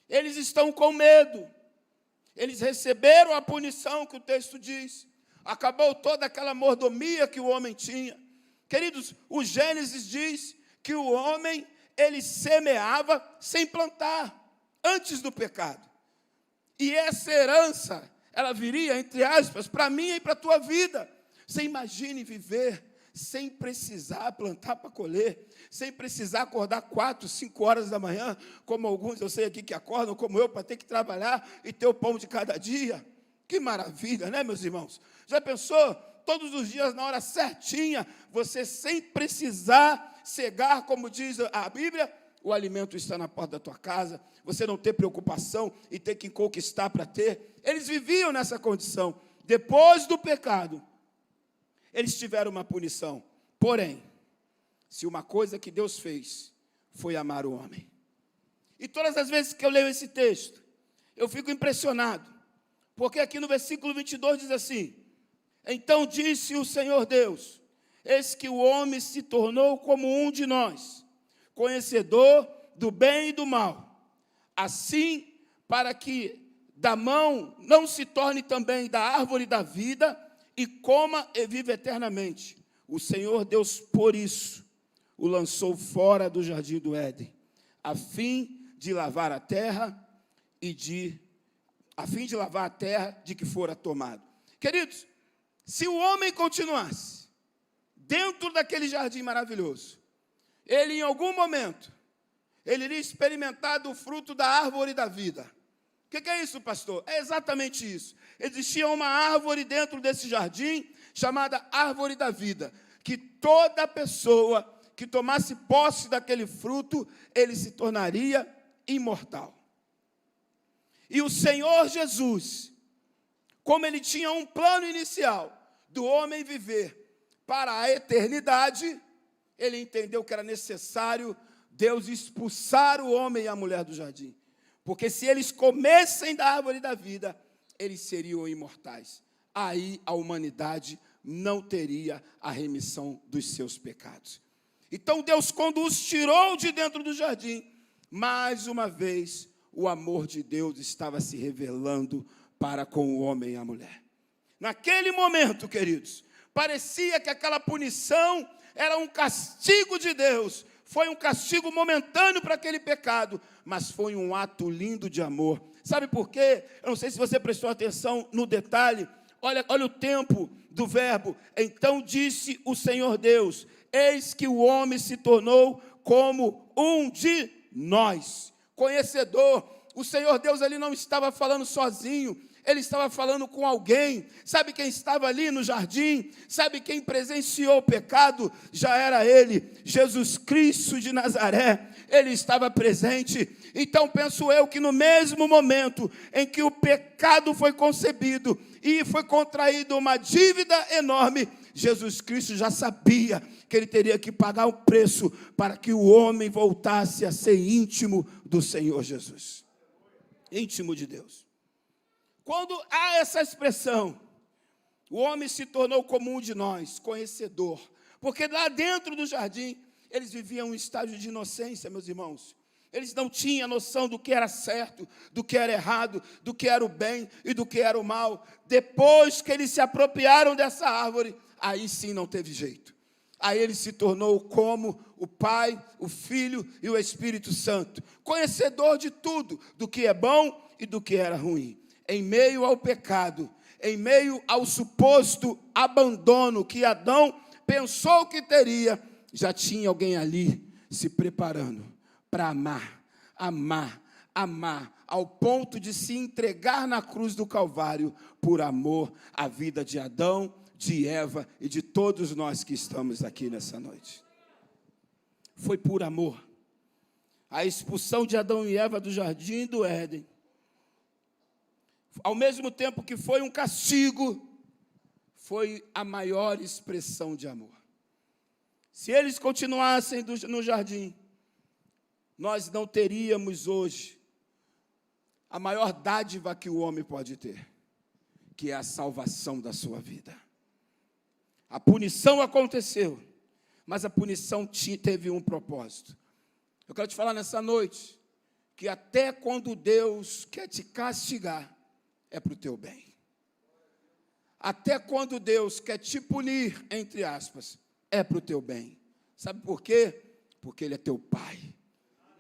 Eles estão com medo. Eles receberam a punição que o texto diz. Acabou toda aquela mordomia que o homem tinha. Queridos, o Gênesis diz que o homem, ele semeava sem plantar, antes do pecado. E essa herança, ela viria, entre aspas, para mim e para a tua vida. Você imagine viver sem precisar plantar para colher, sem precisar acordar 4, 5 horas da manhã, como alguns eu sei aqui que acordam, como eu, para ter que trabalhar e ter o pão de cada dia. Que maravilha, né, meus irmãos? Já pensou? Todos os dias, na hora certinha, você sem precisar cegar, como diz a Bíblia, o alimento está na porta da tua casa, você não ter preocupação e ter que conquistar para ter. Eles viviam nessa condição. Depois do pecado, eles tiveram uma punição. Porém, se uma coisa que Deus fez foi amar o homem. E todas as vezes que eu leio esse texto, eu fico impressionado, porque aqui no versículo 22 diz assim: então disse o Senhor Deus, eis que o homem se tornou como um de nós, conhecedor do bem e do mal, assim para que da mão não se torne também da árvore da vida, e coma e viva eternamente. O Senhor Deus, por isso, o lançou fora do jardim do Éden, a fim de lavar a terra de que fora tomado. Queridos, se o homem continuasse dentro daquele jardim maravilhoso, ele em algum momento, ele iria experimentar do fruto da árvore da vida. O que é isso, pastor? É exatamente isso. Existia uma árvore dentro desse jardim, chamada árvore da vida, que toda pessoa que tomasse posse daquele fruto, ele se tornaria imortal. E o Senhor Jesus, como ele tinha um plano inicial do homem viver para a eternidade, ele entendeu que era necessário Deus expulsar o homem e a mulher do jardim. Porque se eles comessem da árvore da vida, eles seriam imortais. Aí a humanidade não teria a remissão dos seus pecados. Então Deus, quando os tirou de dentro do jardim, mais uma vez o amor de Deus estava se revelando para com o homem e a mulher. Naquele momento, queridos, parecia que aquela punição era um castigo de Deus. Foi um castigo momentâneo para aquele pecado, mas foi um ato lindo de amor. Sabe por quê? Eu não sei se você prestou atenção no detalhe. Olha o tempo do verbo. Então disse o Senhor Deus, eis que o homem se tornou como um de nós. Conhecedor. O Senhor Deus ali não estava falando sozinho, ele estava falando com alguém. Sabe quem estava ali no jardim? Sabe quem presenciou o pecado? Já era ele, Jesus Cristo de Nazaré. Ele estava presente. Então penso eu que no mesmo momento em que o pecado foi concebido e foi contraído uma dívida enorme, Jesus Cristo já sabia que ele teria que pagar um preço para que o homem voltasse a ser íntimo do Senhor Jesus. Íntimo de Deus. Quando há essa expressão, o homem se tornou como um de nós, conhecedor. Porque lá dentro do jardim, eles viviam um estágio de inocência, meus irmãos. Eles não tinham noção do que era certo, do que era errado, do que era o bem e do que era o mal. Depois que eles se apropriaram dessa árvore, aí sim não teve jeito. Aí ele se tornou como o Pai, o Filho e o Espírito Santo. Conhecedor de tudo, do que é bom e do que era ruim. Em meio ao pecado, em meio ao suposto abandono que Adão pensou que teria, já tinha alguém ali se preparando para amar, ao ponto de se entregar na cruz do Calvário por amor à vida de Adão, de Eva e de todos nós que estamos aqui nessa noite. Foi por amor. A expulsão de Adão e Eva do jardim do Éden, ao mesmo tempo que foi um castigo, foi a maior expressão de amor. Se eles continuassem no jardim, nós não teríamos hoje a maior dádiva que o homem pode ter, que é a salvação da sua vida. A punição aconteceu, mas a punição teve um propósito. Eu quero te falar nessa noite, que até quando Deus quer te castigar, é para o teu bem. Até quando Deus quer te punir, entre aspas, é para o teu bem. Sabe por quê? Porque Ele é teu Pai.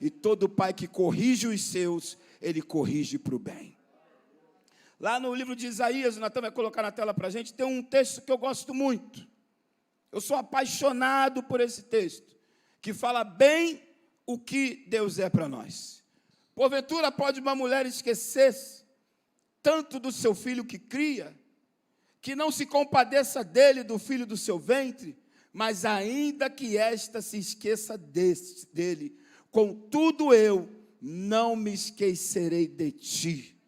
E todo pai que corrige os seus, Ele corrige para o bem. Lá no livro de Isaías, o Natan vai colocar na tela para a gente, tem um texto que eu gosto muito. Eu sou apaixonado por esse texto, que fala bem o que Deus é para nós. Porventura pode uma mulher esquecer tanto do seu filho que cria, que não se compadeça dele, do filho do seu ventre, mas ainda que esta se esqueça dele, contudo eu não me esquecerei de ti.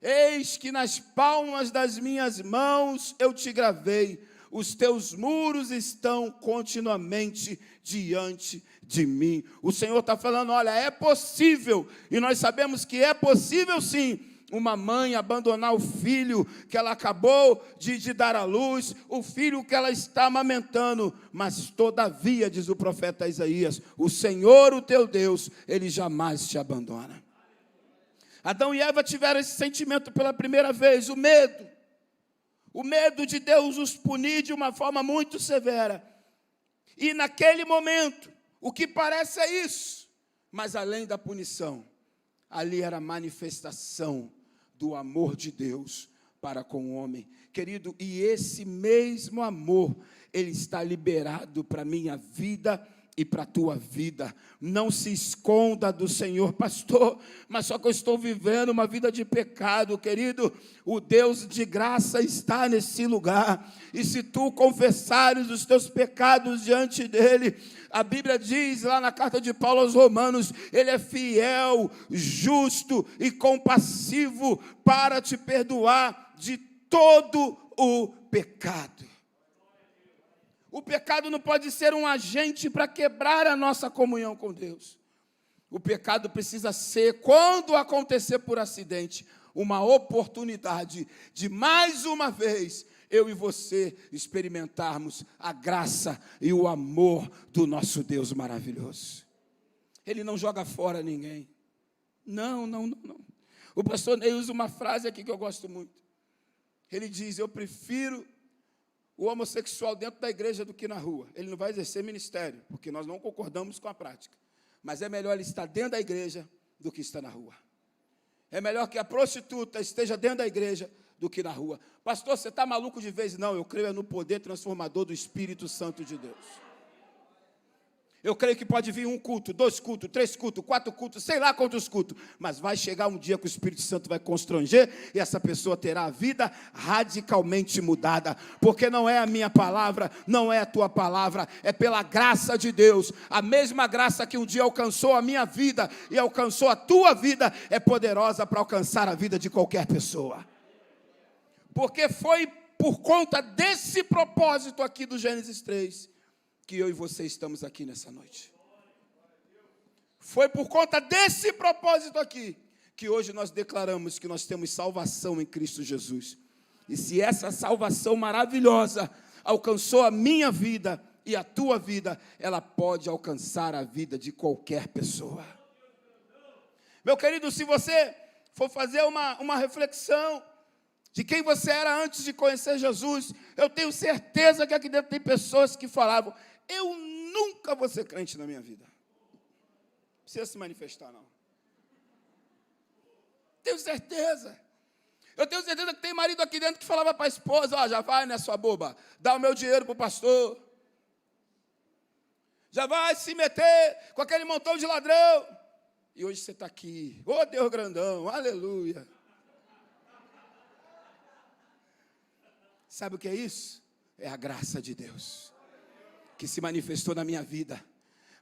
Eis que nas palmas das minhas mãos eu te gravei, os teus muros estão continuamente diante de mim. O Senhor está falando, olha, é possível, e nós sabemos que é possível sim, uma mãe abandonar o filho que ela acabou de dar à luz, o filho que ela está amamentando, mas todavia, diz o profeta Isaías, o Senhor, o teu Deus, Ele jamais te abandona. Adão e Eva tiveram esse sentimento pela primeira vez, o medo de Deus os punir de uma forma muito severa. E naquele momento, o que parece é isso, mas além da punição, ali era a manifestação do amor de Deus para com o homem. Querido, e esse mesmo amor, ele está liberado para a minha vida e para a tua vida. Não se esconda do Senhor, pastor, mas só que eu estou vivendo uma vida de pecado, querido. O Deus de graça está nesse lugar, e se tu confessares os teus pecados diante dele, a Bíblia diz lá na carta de Paulo aos Romanos, ele é fiel, justo e compassivo para te perdoar de todo o pecado. O pecado não pode ser um agente para quebrar a nossa comunhão com Deus. O pecado precisa ser, quando acontecer por acidente, uma oportunidade de mais uma vez eu e você experimentarmos a graça e o amor do nosso Deus maravilhoso. Ele não joga fora ninguém. Não. O pastor Ney usa uma frase aqui que eu gosto muito. Ele diz, eu prefiro o homossexual dentro da igreja do que na rua. Ele não vai exercer ministério, porque nós não concordamos com a prática. Mas é melhor ele estar dentro da igreja do que estar na rua. É melhor que a prostituta esteja dentro da igreja do que na rua. Pastor, você está maluco de vez? Não, eu creio no poder transformador do Espírito Santo de Deus. Eu creio que pode vir um culto, 2 cultos, 3 cultos, 4 cultos, sei lá quantos cultos, mas vai chegar um dia que o Espírito Santo vai constranger e essa pessoa terá a vida radicalmente mudada, porque não é a minha palavra, não é a tua palavra, é pela graça de Deus. A mesma graça que um dia alcançou a minha vida e alcançou a tua vida é poderosa para alcançar a vida de qualquer pessoa. Porque foi por conta desse propósito aqui do Gênesis 3 que eu e você estamos aqui nessa noite. Foi por conta desse propósito aqui que hoje nós declaramos que nós temos salvação em Cristo Jesus. E se essa salvação maravilhosa alcançou a minha vida e a tua vida, ela pode alcançar a vida de qualquer pessoa. Meu querido, se você for fazer uma reflexão de quem você era antes de conhecer Jesus, eu tenho certeza que aqui dentro tem pessoas que falavam, eu nunca vou ser crente na minha vida. Não precisa se manifestar, não. Tenho certeza. Eu tenho certeza que tem marido aqui dentro que falava para a esposa, ó, já vai, né, sua boba, dá o meu dinheiro para o pastor. Já vai se meter com aquele montão de ladrão. E hoje você está aqui. Ô, Deus grandão, aleluia. Sabe o que é isso? É a graça de Deus que se manifestou na minha vida.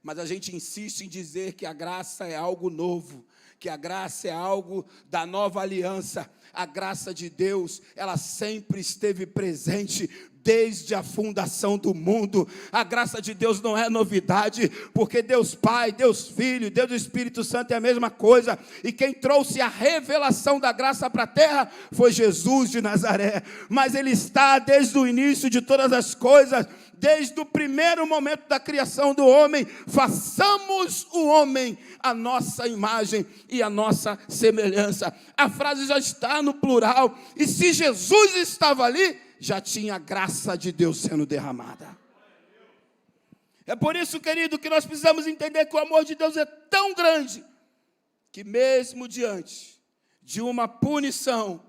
Mas a gente insiste em dizer que a graça é algo novo, que a graça é algo da nova aliança. A graça de Deus, ela sempre esteve presente desde a fundação do mundo. A graça de Deus não é novidade, porque Deus Pai, Deus Filho, Deus Espírito Santo é a mesma coisa, e quem trouxe a revelação da graça para a terra foi Jesus de Nazaré, mas Ele está desde o início de todas as coisas, desde o primeiro momento da criação do homem. Façamos o homem a nossa imagem e a nossa semelhança. A frase já está no plural, e se Jesus estava ali, já tinha a graça de Deus sendo derramada. É por isso, querido, que nós precisamos entender que o amor de Deus é tão grande, que mesmo diante de uma punição,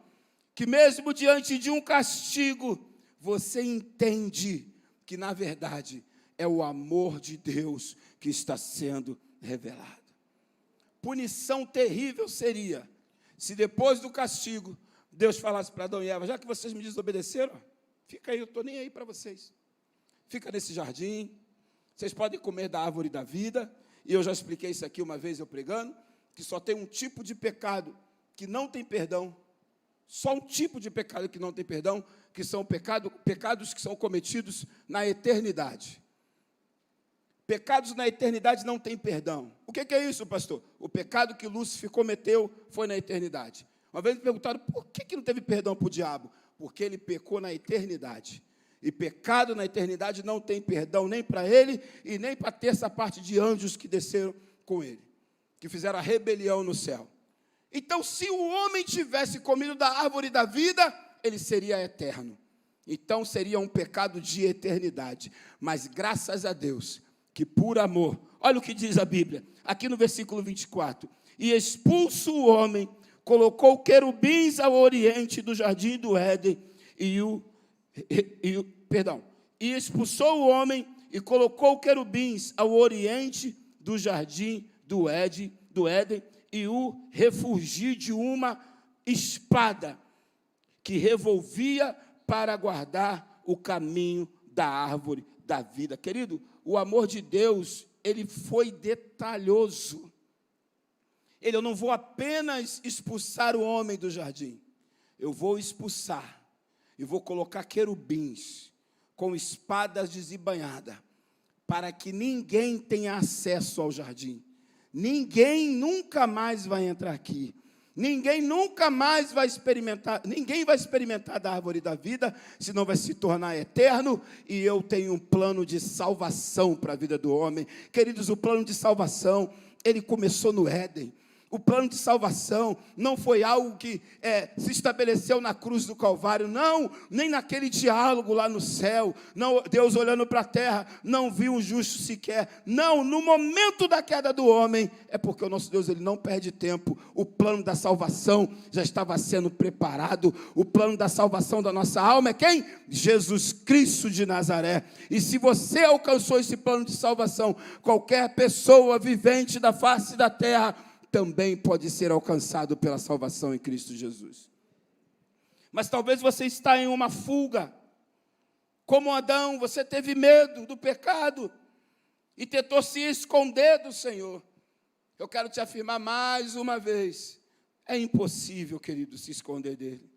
que mesmo diante de um castigo, você entende que, na verdade, é o amor de Deus que está sendo revelado. Punição terrível seria se depois do castigo Deus falasse para Adão e Eva, já que vocês me desobedeceram, fica aí, eu estou nem aí para vocês. Fica nesse jardim, vocês podem comer da árvore da vida, e eu já expliquei isso aqui uma vez eu pregando, que só tem um tipo de pecado que não tem perdão, só um tipo de pecado que não tem perdão, que são pecados que são cometidos na eternidade. Pecados na eternidade não têm perdão. O que é isso, pastor? O pecado que Lúcifer cometeu foi na eternidade. Uma vez me perguntaram, por que não teve perdão para o diabo? Porque ele pecou na eternidade. E pecado na eternidade não tem perdão nem para ele e nem para a terça parte de anjos que desceram com ele, que fizeram a rebelião no céu. Então, se o homem tivesse comido da árvore da vida, ele seria eterno. Então, seria um pecado de eternidade. Mas, graças a Deus, que por amor, olha o que diz a Bíblia, aqui no versículo 24, e expulso o homem, colocou querubins ao oriente do jardim do Éden, e expulsou o homem e colocou querubins ao oriente do jardim do Éden, e o refugiu de uma espada que revolvia para guardar o caminho da árvore da vida. Querido, o amor de Deus, ele foi detalhoso. Eu não vou apenas expulsar o homem do jardim, eu vou expulsar e vou colocar querubins com espadas desembainhadas, para que ninguém tenha acesso ao jardim. Ninguém nunca mais vai entrar aqui. Ninguém nunca mais vai experimentar, ninguém vai experimentar da árvore da vida, senão vai se tornar eterno, e eu tenho um plano de salvação para a vida do homem. Queridos, o plano de salvação, ele começou no Éden. O plano de salvação não foi algo que se estabeleceu na cruz do Calvário, não, nem naquele diálogo lá no céu, não, Deus olhando para a terra, não viu um justo sequer, não, no momento da queda do homem, é porque o nosso Deus, ele não perde tempo, o plano da salvação já estava sendo preparado, o plano da salvação da nossa alma é quem? Jesus Cristo de Nazaré. E se você alcançou esse plano de salvação, qualquer pessoa vivente da face da terra também pode ser alcançado pela salvação em Cristo Jesus. Mas talvez você está em uma fuga. Como Adão, você teve medo do pecado e tentou se esconder do Senhor. Eu quero te afirmar mais uma vez, é impossível, querido, se esconder dele.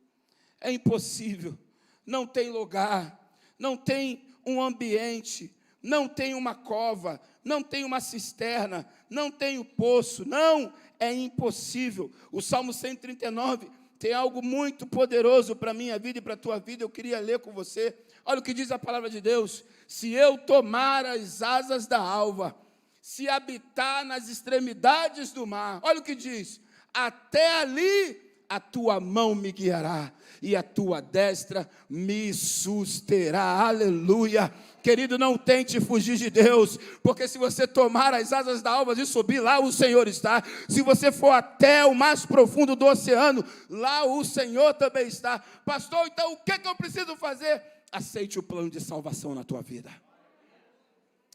É impossível. Não tem lugar, não tem um ambiente, não tem uma cova, não tem uma cisterna, não tem o poço, não, é impossível. O Salmo 139 tem algo muito poderoso para a minha vida e para a tua vida, eu queria ler com você. Olha o que diz a palavra de Deus: se eu tomar as asas da alva, se habitar nas extremidades do mar, olha o que diz, até ali a tua mão me guiará, e a tua destra me susterá, aleluia. Querido, não tente fugir de Deus, porque se você tomar as asas da alva e subir, lá o Senhor está. Se você for até o mais profundo do oceano, lá o Senhor também está. Pastor, então o que eu preciso fazer? Aceite o plano de salvação na tua vida.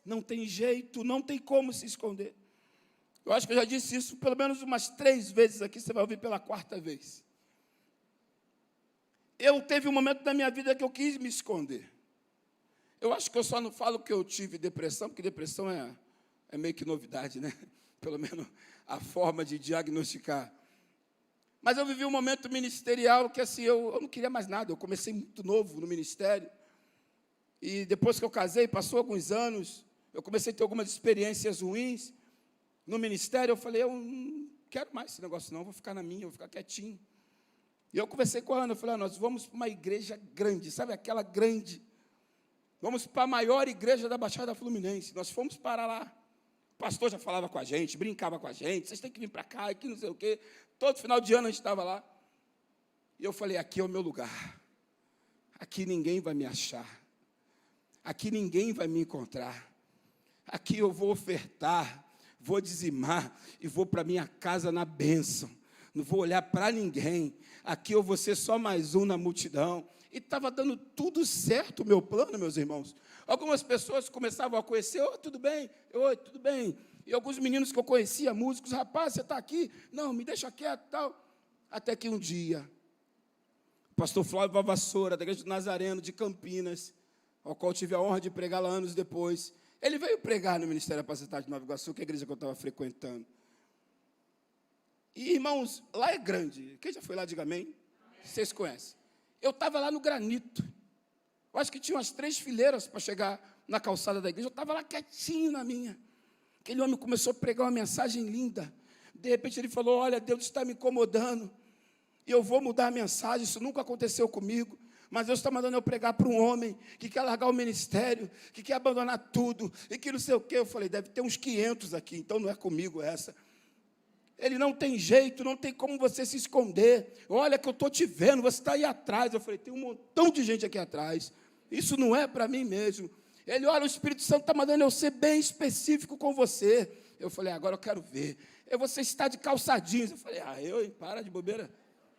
Não tem jeito, não tem como se esconder. Eu acho que eu já disse isso pelo menos umas 3 vezes aqui, você vai ouvir pela 4ª vez. Eu teve um momento da minha vida que eu quis me esconder. Eu acho que eu só não falo que eu tive depressão, porque depressão é meio que novidade, né? Pelo menos a forma de diagnosticar. Mas eu vivi um momento ministerial que assim, eu não queria mais nada. Eu comecei muito novo no ministério. E depois que eu casei, passou alguns anos, eu comecei a ter algumas experiências ruins no ministério. Eu falei, eu não quero mais esse negócio não, vou ficar na minha, vou ficar quietinho. E eu conversei com a Ana, eu falei, nós vamos para uma igreja grande, sabe aquela grande? Vamos para a maior igreja da Baixada Fluminense. Nós fomos para lá. O pastor já falava com a gente, brincava com a gente. Vocês têm que vir para cá, aqui não sei o quê. Todo final de ano a gente estava lá. E eu falei, aqui é o meu lugar. Aqui ninguém vai me achar. Aqui ninguém vai me encontrar. Aqui eu vou ofertar, vou dizimar e vou para minha casa na bênção. Não vou olhar para ninguém. Aqui eu vou ser só mais um na multidão. E estava dando tudo certo o meu plano, meus irmãos. Algumas pessoas começavam a conhecer, tudo bem? Oi, tudo bem? E alguns meninos que eu conhecia, músicos, rapaz, você está aqui? Não, me deixa quieto e tal. Até que um dia, o pastor Flávio Vavassoura, da igreja do Nazareno, de Campinas, ao qual tive a honra de pregar lá anos depois, ele veio pregar no Ministério da Apacentagem de Nova Iguaçu, que é a igreja que eu estava frequentando. E, irmãos, lá é grande. Quem já foi lá, diga amém. Vocês conhecem. Eu estava lá no granito. Eu acho que tinha umas 3 fileiras para chegar na calçada da igreja. Eu estava lá quietinho na minha. Aquele homem começou a pregar uma mensagem linda. De repente ele falou, olha, Deus está me incomodando. E eu vou mudar a mensagem, isso nunca aconteceu comigo. Mas Deus está mandando eu pregar para um homem que quer largar o ministério, que quer abandonar tudo, e que não sei o quê. Eu falei, deve ter uns 500 aqui, então não é comigo essa. Ele não tem jeito, não tem como você se esconder. Olha que eu estou te vendo, você está aí atrás. Eu falei, tem um montão de gente aqui atrás. Isso não é para mim mesmo. Ele, olha, o Espírito Santo está mandando eu ser bem específico com você. Eu falei, agora eu quero ver. Você está de calça jeans. Eu falei, para de bobeira.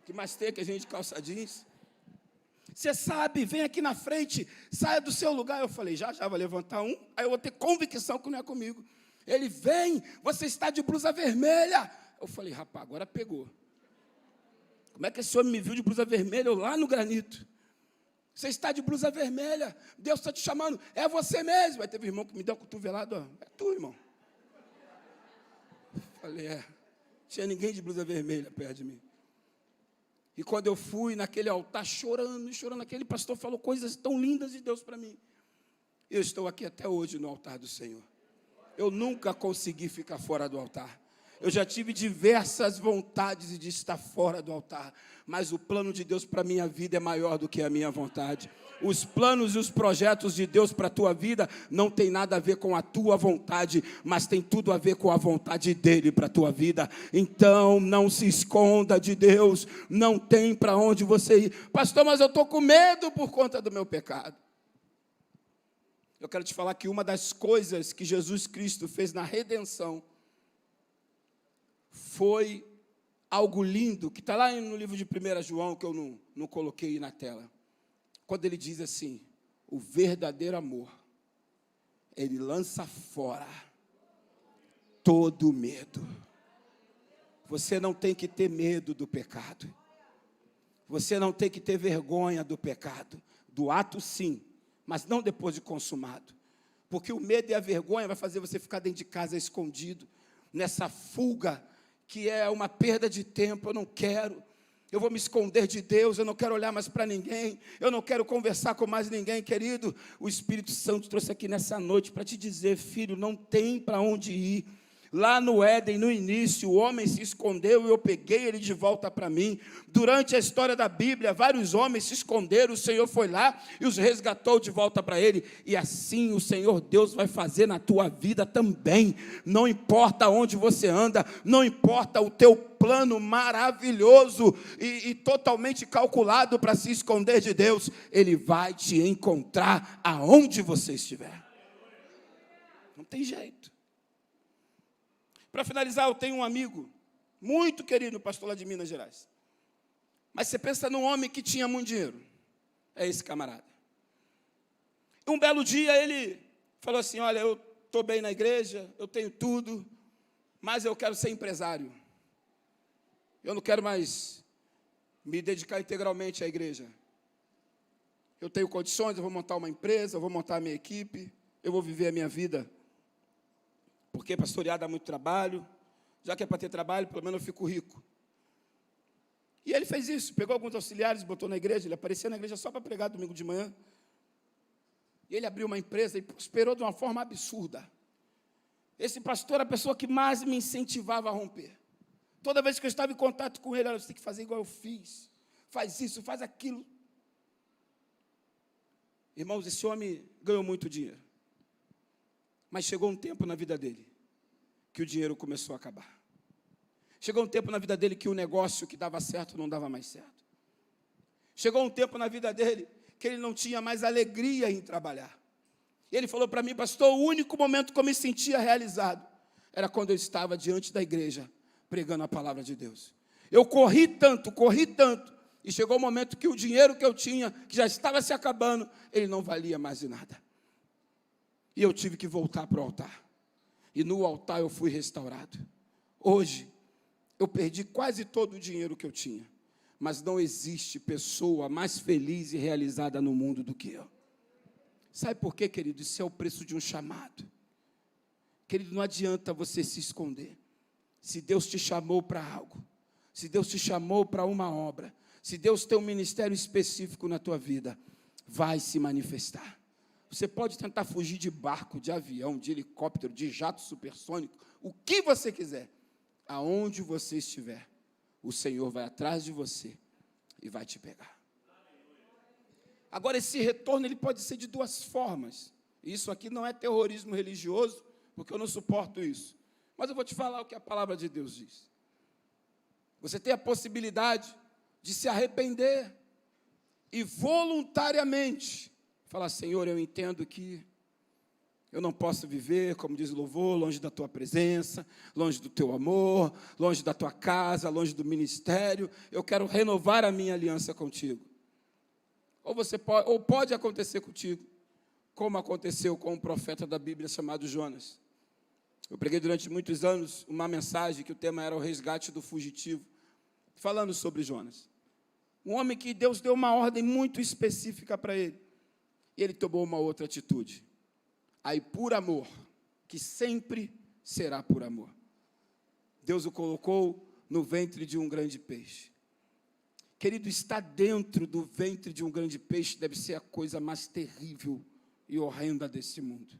O que mais tem que a gente de calça jeans? Você sabe, vem aqui na frente, saia do seu lugar. Eu falei, já vou levantar um, aí eu vou ter convicção que não é comigo. Ele, vem, você está de blusa vermelha. Eu falei, rapaz, agora pegou. Como é que esse homem me viu de blusa vermelha? Eu lá no granito. Você está de blusa vermelha, Deus está te chamando, é você mesmo. Aí teve um irmão que me deu uma cotovelada, é tu, irmão. Eu falei, tinha ninguém de blusa vermelha perto de mim. E quando eu fui naquele altar chorando, aquele pastor falou coisas tão lindas de Deus para mim. Eu estou aqui até hoje no altar do Senhor. Eu nunca consegui ficar fora do altar. Eu já tive diversas vontades de estar fora do altar, mas o plano de Deus para a minha vida é maior do que a minha vontade. Os planos e os projetos de Deus para a tua vida não tem nada a ver com a tua vontade, mas tem tudo a ver com a vontade dEle para a tua vida. Então, não se esconda de Deus, não tem para onde você ir. Pastor, mas eu estou com medo por conta do meu pecado. Eu quero te falar que uma das coisas que Jesus Cristo fez na redenção foi algo lindo, que está lá no livro de 1 João, que eu não coloquei na tela. Quando ele diz assim, o verdadeiro amor, ele lança fora todo medo. Você não tem que ter medo do pecado. Você não tem que ter vergonha do pecado. Do ato, sim, mas não depois de consumado. Porque o medo e a vergonha vai fazer você ficar dentro de casa escondido, nessa fuga, que é uma perda de tempo. Eu não quero. Eu vou me esconder de Deus, eu não quero olhar mais para ninguém, eu não quero conversar com mais ninguém, querido. O Espírito Santo trouxe aqui nessa noite para te dizer, filho, não tem para onde ir. Lá no Éden, no início, o homem se escondeu e eu peguei ele de volta para mim. Durante a história da Bíblia, vários homens se esconderam, o Senhor foi lá e os resgatou de volta para ele. E assim o Senhor Deus vai fazer na tua vida também. Não importa onde você anda, não importa o teu plano maravilhoso e totalmente calculado para se esconder de Deus, Ele vai te encontrar aonde você estiver. Não tem jeito. Para finalizar, eu tenho um amigo muito querido, pastor lá de Minas Gerais. Mas você pensa num homem que tinha muito dinheiro. É esse camarada. Um belo dia ele falou assim, olha, eu estou bem na igreja, eu tenho tudo, mas eu quero ser empresário. Eu não quero mais me dedicar integralmente à igreja. Eu tenho condições, eu vou montar uma empresa, eu vou montar a minha equipe, eu vou viver a minha vida. Porque pastorear dá muito trabalho, já que é para ter trabalho, pelo menos eu fico rico. E ele fez isso, pegou alguns auxiliares, botou na igreja, ele aparecia na igreja só para pregar domingo de manhã. E ele abriu uma empresa e prosperou de uma forma absurda. Esse pastor era a pessoa que mais me incentivava a romper. Toda vez que eu estava em contato com ele, você tem que fazer igual eu fiz. Faz isso, faz aquilo. Irmãos, esse homem ganhou muito dinheiro. Mas chegou um tempo na vida dele que o dinheiro começou a acabar. Chegou um tempo na vida dele que o negócio que dava certo não dava mais certo. Chegou um tempo na vida dele que ele não tinha mais alegria em trabalhar. E ele falou para mim, pastor, o único momento que eu me sentia realizado era quando eu estava diante da igreja pregando a palavra de Deus. Eu corri tanto, e chegou o momento que o dinheiro que eu tinha, que já estava se acabando, ele não valia mais de nada. E eu tive que voltar para o altar. E no altar eu fui restaurado. Hoje, eu perdi quase todo o dinheiro que eu tinha. Mas não existe pessoa mais feliz e realizada no mundo do que eu. Sabe por quê, querido? Isso é o preço de um chamado. Querido, não adianta você se esconder. Se Deus te chamou para algo, se Deus te chamou para uma obra, Se Deus tem um ministério específico na tua vida, vai se manifestar. Você pode tentar fugir de barco, de avião, de helicóptero, de jato supersônico, o que você quiser. Aonde você estiver, o Senhor vai atrás de você e vai te pegar. Agora, esse retorno ele pode ser de duas formas. Isso aqui não é terrorismo religioso, porque eu não suporto isso. Mas eu vou te falar o que a palavra de Deus diz. Você tem a possibilidade de se arrepender e voluntariamente falar: Senhor, eu entendo que eu não posso viver, como diz o louvor, longe da tua presença, longe do teu amor, longe da tua casa, longe do ministério. Eu quero renovar a minha aliança contigo. Ou pode acontecer contigo, como aconteceu com um profeta da Bíblia chamado Jonas. Eu preguei durante muitos anos uma mensagem que o tema era o resgate do fugitivo, falando sobre Jonas. Um homem que Deus deu uma ordem muito específica para ele. E ele tomou uma outra atitude. Aí, por amor, que sempre será por amor, Deus o colocou no ventre de um grande peixe. Querido, estar dentro do ventre de um grande peixe deve ser a coisa mais terrível e horrenda desse mundo.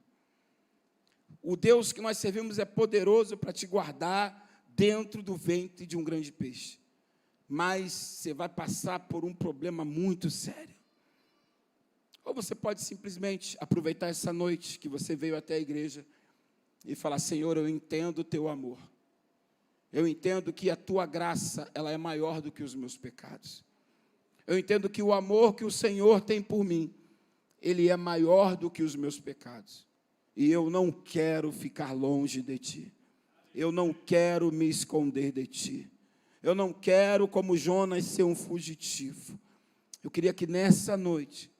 O Deus que nós servimos é poderoso para te guardar dentro do ventre de um grande peixe. Mas você vai passar por um problema muito sério. Ou você pode simplesmente aproveitar essa noite que você veio até a igreja e falar: Senhor, eu entendo o teu amor. Eu entendo que a tua graça, ela é maior do que os meus pecados. Eu entendo que o amor que o Senhor tem por mim, ele é maior do que os meus pecados. E eu não quero ficar longe de ti. Eu não quero me esconder de ti. Eu não quero, como Jonas, ser um fugitivo. Eu queria que nessa noite,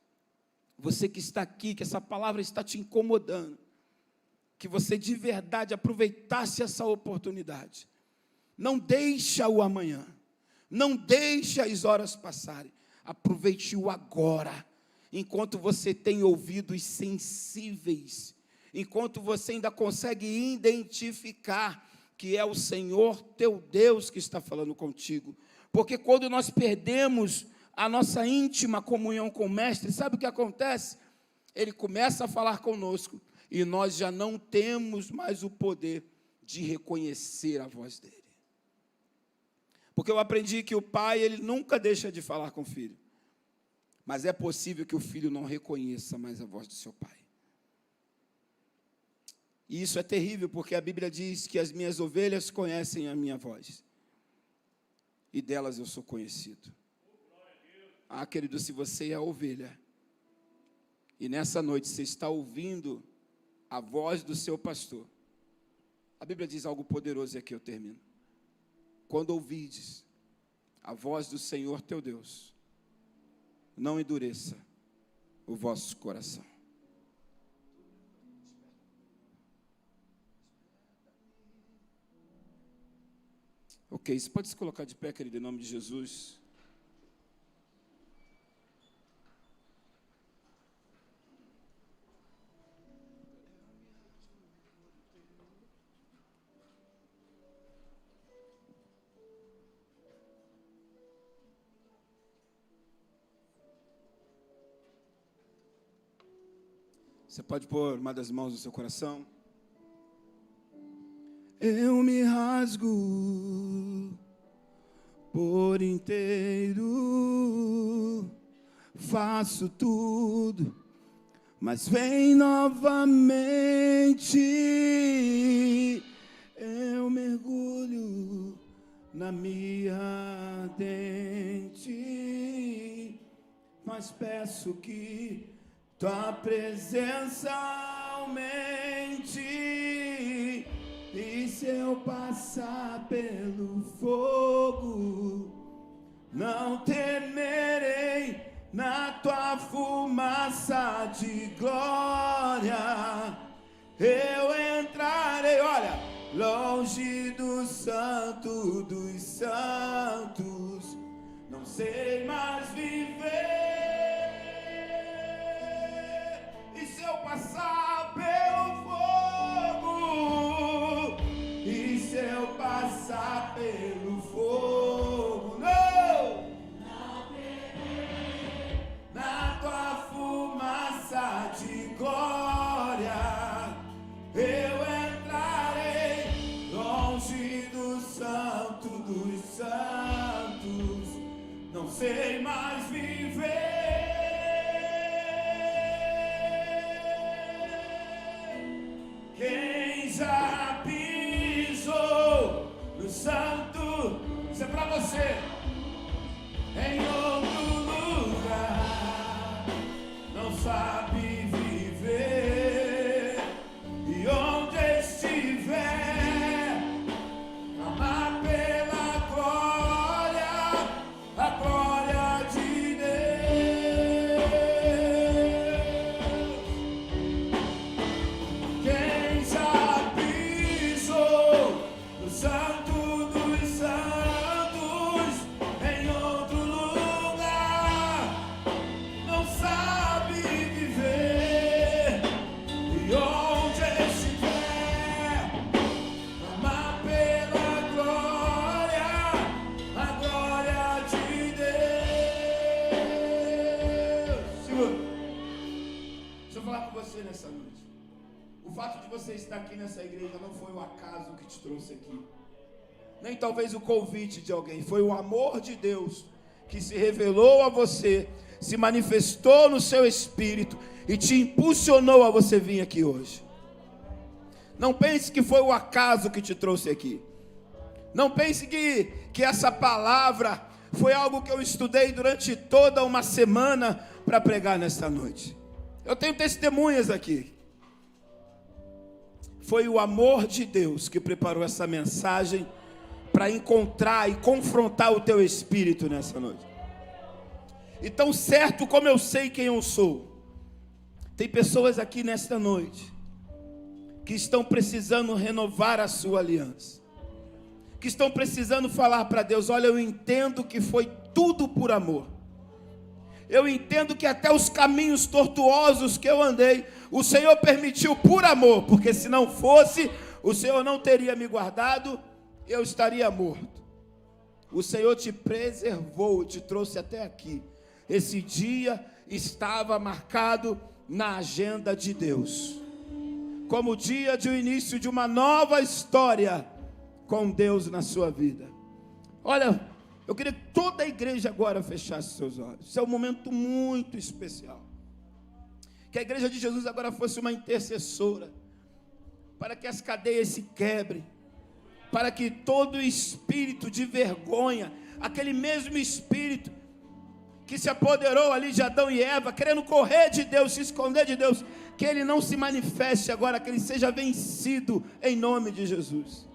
você que está aqui, que essa palavra está te incomodando, que você de verdade aproveitasse essa oportunidade. Não deixa o amanhã, não deixa as horas passarem, aproveite o agora, enquanto você tem ouvidos sensíveis, enquanto você ainda consegue identificar que é o Senhor teu Deus que está falando contigo, porque quando nós perdemos a nossa íntima comunhão com o Mestre, sabe o que acontece? Ele começa a falar conosco, e nós já não temos mais o poder de reconhecer a voz dele. Porque eu aprendi que o pai, ele nunca deixa de falar com o filho. Mas é possível que o filho não reconheça mais a voz do seu pai. E isso é terrível, porque a Bíblia diz que as minhas ovelhas conhecem a minha voz. E delas eu sou conhecido. Ah, querido, se você é a ovelha, e nessa noite você está ouvindo a voz do seu pastor, a Bíblia diz algo poderoso, e aqui eu termino. Quando ouvides a voz do Senhor teu Deus, não endureça o vosso coração. Ok, você pode se colocar de pé, querido, em nome de Jesus. Você pode pôr uma das mãos no seu coração? Eu me rasgo por inteiro, faço tudo, mas vem novamente. Eu mergulho na minha ardente, mas peço que tua presença aumente. E se eu passar pelo fogo, não temerei, na tua fumaça de glória eu entrarei. Olha, longe do santo dos santos, não sei mais viver. E se eu passar pelo fogo, e se eu passar pelo fogo, não sei mais viver. Quem já pisou no santo, isso é pra você, em outro lugar, não sabe viver, e onde estiver, amar pela glória, a glória de Deus. Quem já pisou no santo dos santos, em outro lugar, não sabe viver, e onde estiver, amar pela glória, a glória de Deus. Senhor, deixa eu falar com você nessa noite. O fato de você estar aqui nessa igreja não foi o acaso que te trouxe aqui, nem talvez o convite de alguém, foi o amor de Deus que se revelou a você, se manifestou no seu espírito e te impulsionou a você vir aqui hoje. Não pense que foi o acaso que te trouxe aqui. Não pense que essa palavra foi algo que eu estudei durante toda uma semana para pregar nesta noite. Eu tenho testemunhas aqui. Foi o amor de Deus que preparou essa mensagem para encontrar e confrontar o teu espírito nessa noite. E tão certo como eu sei quem eu sou, tem pessoas aqui nesta noite que estão precisando renovar a sua aliança, que estão precisando falar para Deus: olha, eu entendo que foi tudo por amor, eu entendo que até os caminhos tortuosos que eu andei, o Senhor permitiu por amor, porque se não fosse, o Senhor não teria me guardado, eu estaria morto. O Senhor te preservou, te trouxe até aqui. Esse dia estava marcado na agenda de Deus, como o dia de início de uma nova história com Deus na sua vida. Olha, eu queria que toda a igreja agora fechasse seus olhos. Isso é um momento muito especial. Que a igreja de Jesus agora fosse uma intercessora, para que as cadeias se quebrem, para que todo espírito de vergonha, aquele mesmo espírito que se apoderou ali de Adão e Eva, querendo correr de Deus, se esconder de Deus, que ele não se manifeste agora, que ele seja vencido em nome de Jesus.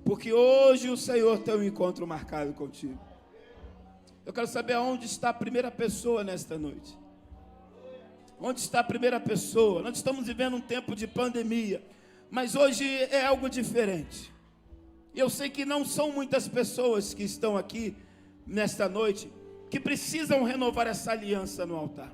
Porque hoje o Senhor tem um encontro marcado contigo. Eu quero saber aonde está a primeira pessoa nesta noite. Onde está a primeira pessoa? Nós estamos vivendo um tempo de pandemia, mas hoje é algo diferente. E eu sei que não são muitas pessoas que estão aqui nesta noite que precisam renovar essa aliança no altar.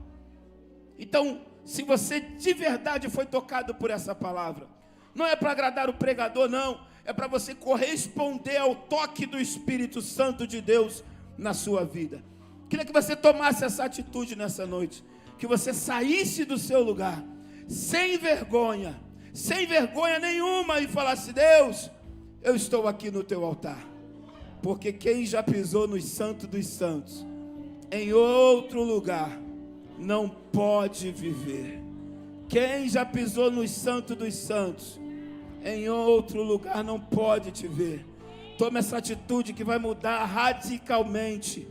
Então, se você de verdade foi tocado por essa palavra, não é para agradar o pregador, não, é para você corresponder ao toque do Espírito Santo de Deus na sua vida. Queria que você tomasse essa atitude nessa noite, que você saísse do seu lugar, sem vergonha nenhuma, e falasse: Deus, eu estou aqui no teu altar, porque quem já pisou no santo dos santos, em outro lugar, não pode viver. Quem já pisou no santo dos santos, em outro lugar, não pode te ver. Toma essa atitude que vai mudar radicalmente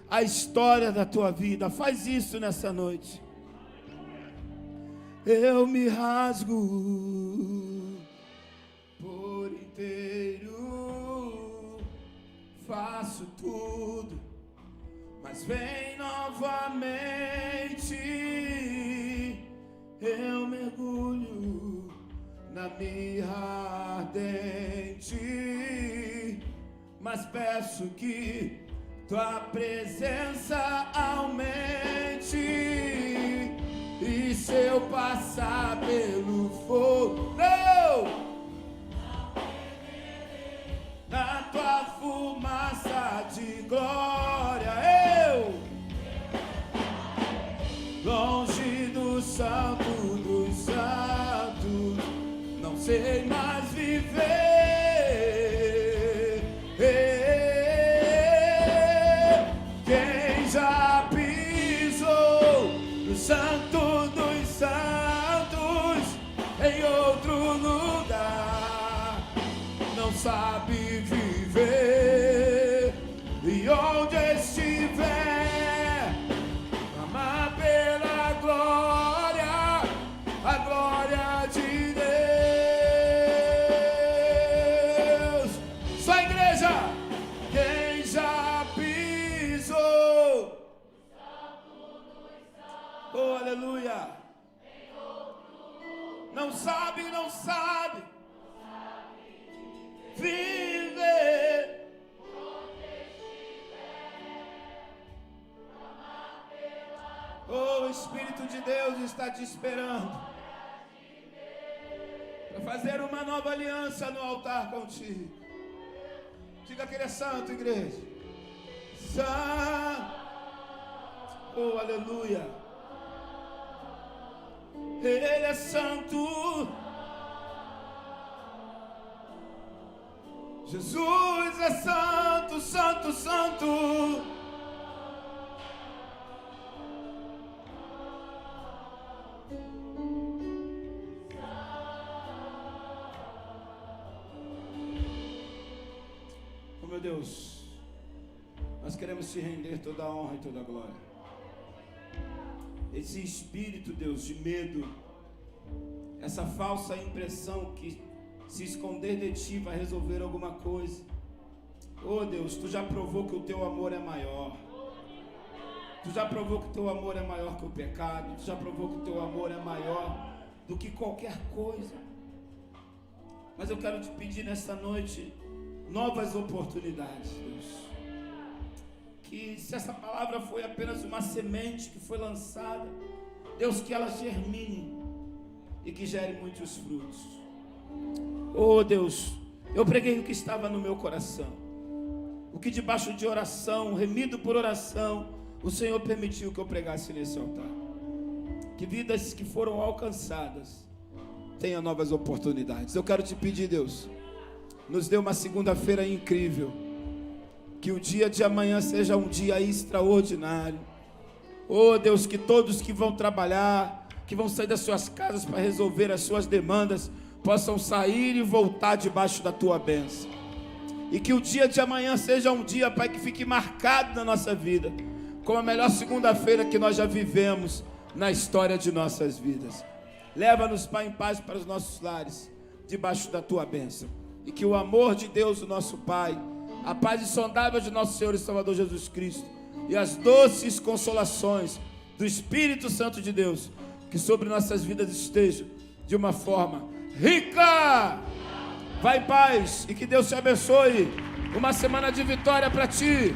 a história da tua vida. Faz isso nessa noite. Eu me rasgo por inteiro, faço tudo, mas vem novamente. Eu mergulho na mirra ardente, mas peço que tua presença aumente. E se eu passar pelo fogo, na tua fumaça de glória, eu, longe do santo dos santos, não sei mais viver. Quem santos em outro lugar, não sabe viver, e onde estiver, amar pela glória, a glória de Deus. Só a igreja, quem já pisou, oh aleluia, não sabe viver, oh, o Espírito de Deus está te esperando para fazer uma nova aliança no altar contigo. Diga que Ele é santo, igreja. Santo, oh aleluia, Ele é santo. Jesus é santo, santo, santo. Oh meu Deus, nós queremos te render toda a honra e toda a glória. Esse espírito, Deus, de medo, essa falsa impressão que se esconder de ti vai resolver alguma coisa. Oh Deus, tu já provou que o teu amor é maior. Tu já provou que o teu amor é maior que o pecado. Tu já provou que o teu amor é maior do que qualquer coisa. Mas eu quero te pedir nesta noite novas oportunidades, Deus. Que se essa palavra foi apenas uma semente que foi lançada, Deus, que ela germine e que gere muitos frutos. Oh Deus, eu preguei o que estava no meu coração, o que debaixo de oração, remido por oração, o Senhor permitiu que eu pregasse nesse altar. Que vidas que foram alcançadas tenham novas oportunidades. Eu quero te pedir, Deus, nos dê uma segunda-feira incrível, que o dia de amanhã seja um dia extraordinário. Oh Deus, que todos que vão trabalhar, que vão sair das suas casas para resolver as suas demandas, possam sair e voltar debaixo da tua bênção. E que o dia de amanhã seja um dia, Pai, que fique marcado na nossa vida como a melhor segunda-feira que nós já vivemos na história de nossas vidas. Leva-nos, Pai, em paz para os nossos lares, debaixo da tua bênção. E que o amor de Deus, o nosso Pai, a paz insondável de nosso Senhor e Salvador Jesus Cristo, e as doces consolações do Espírito Santo de Deus, que sobre nossas vidas estejam de uma forma rica. Vai em paz e que Deus te abençoe. Uma semana de vitória para ti.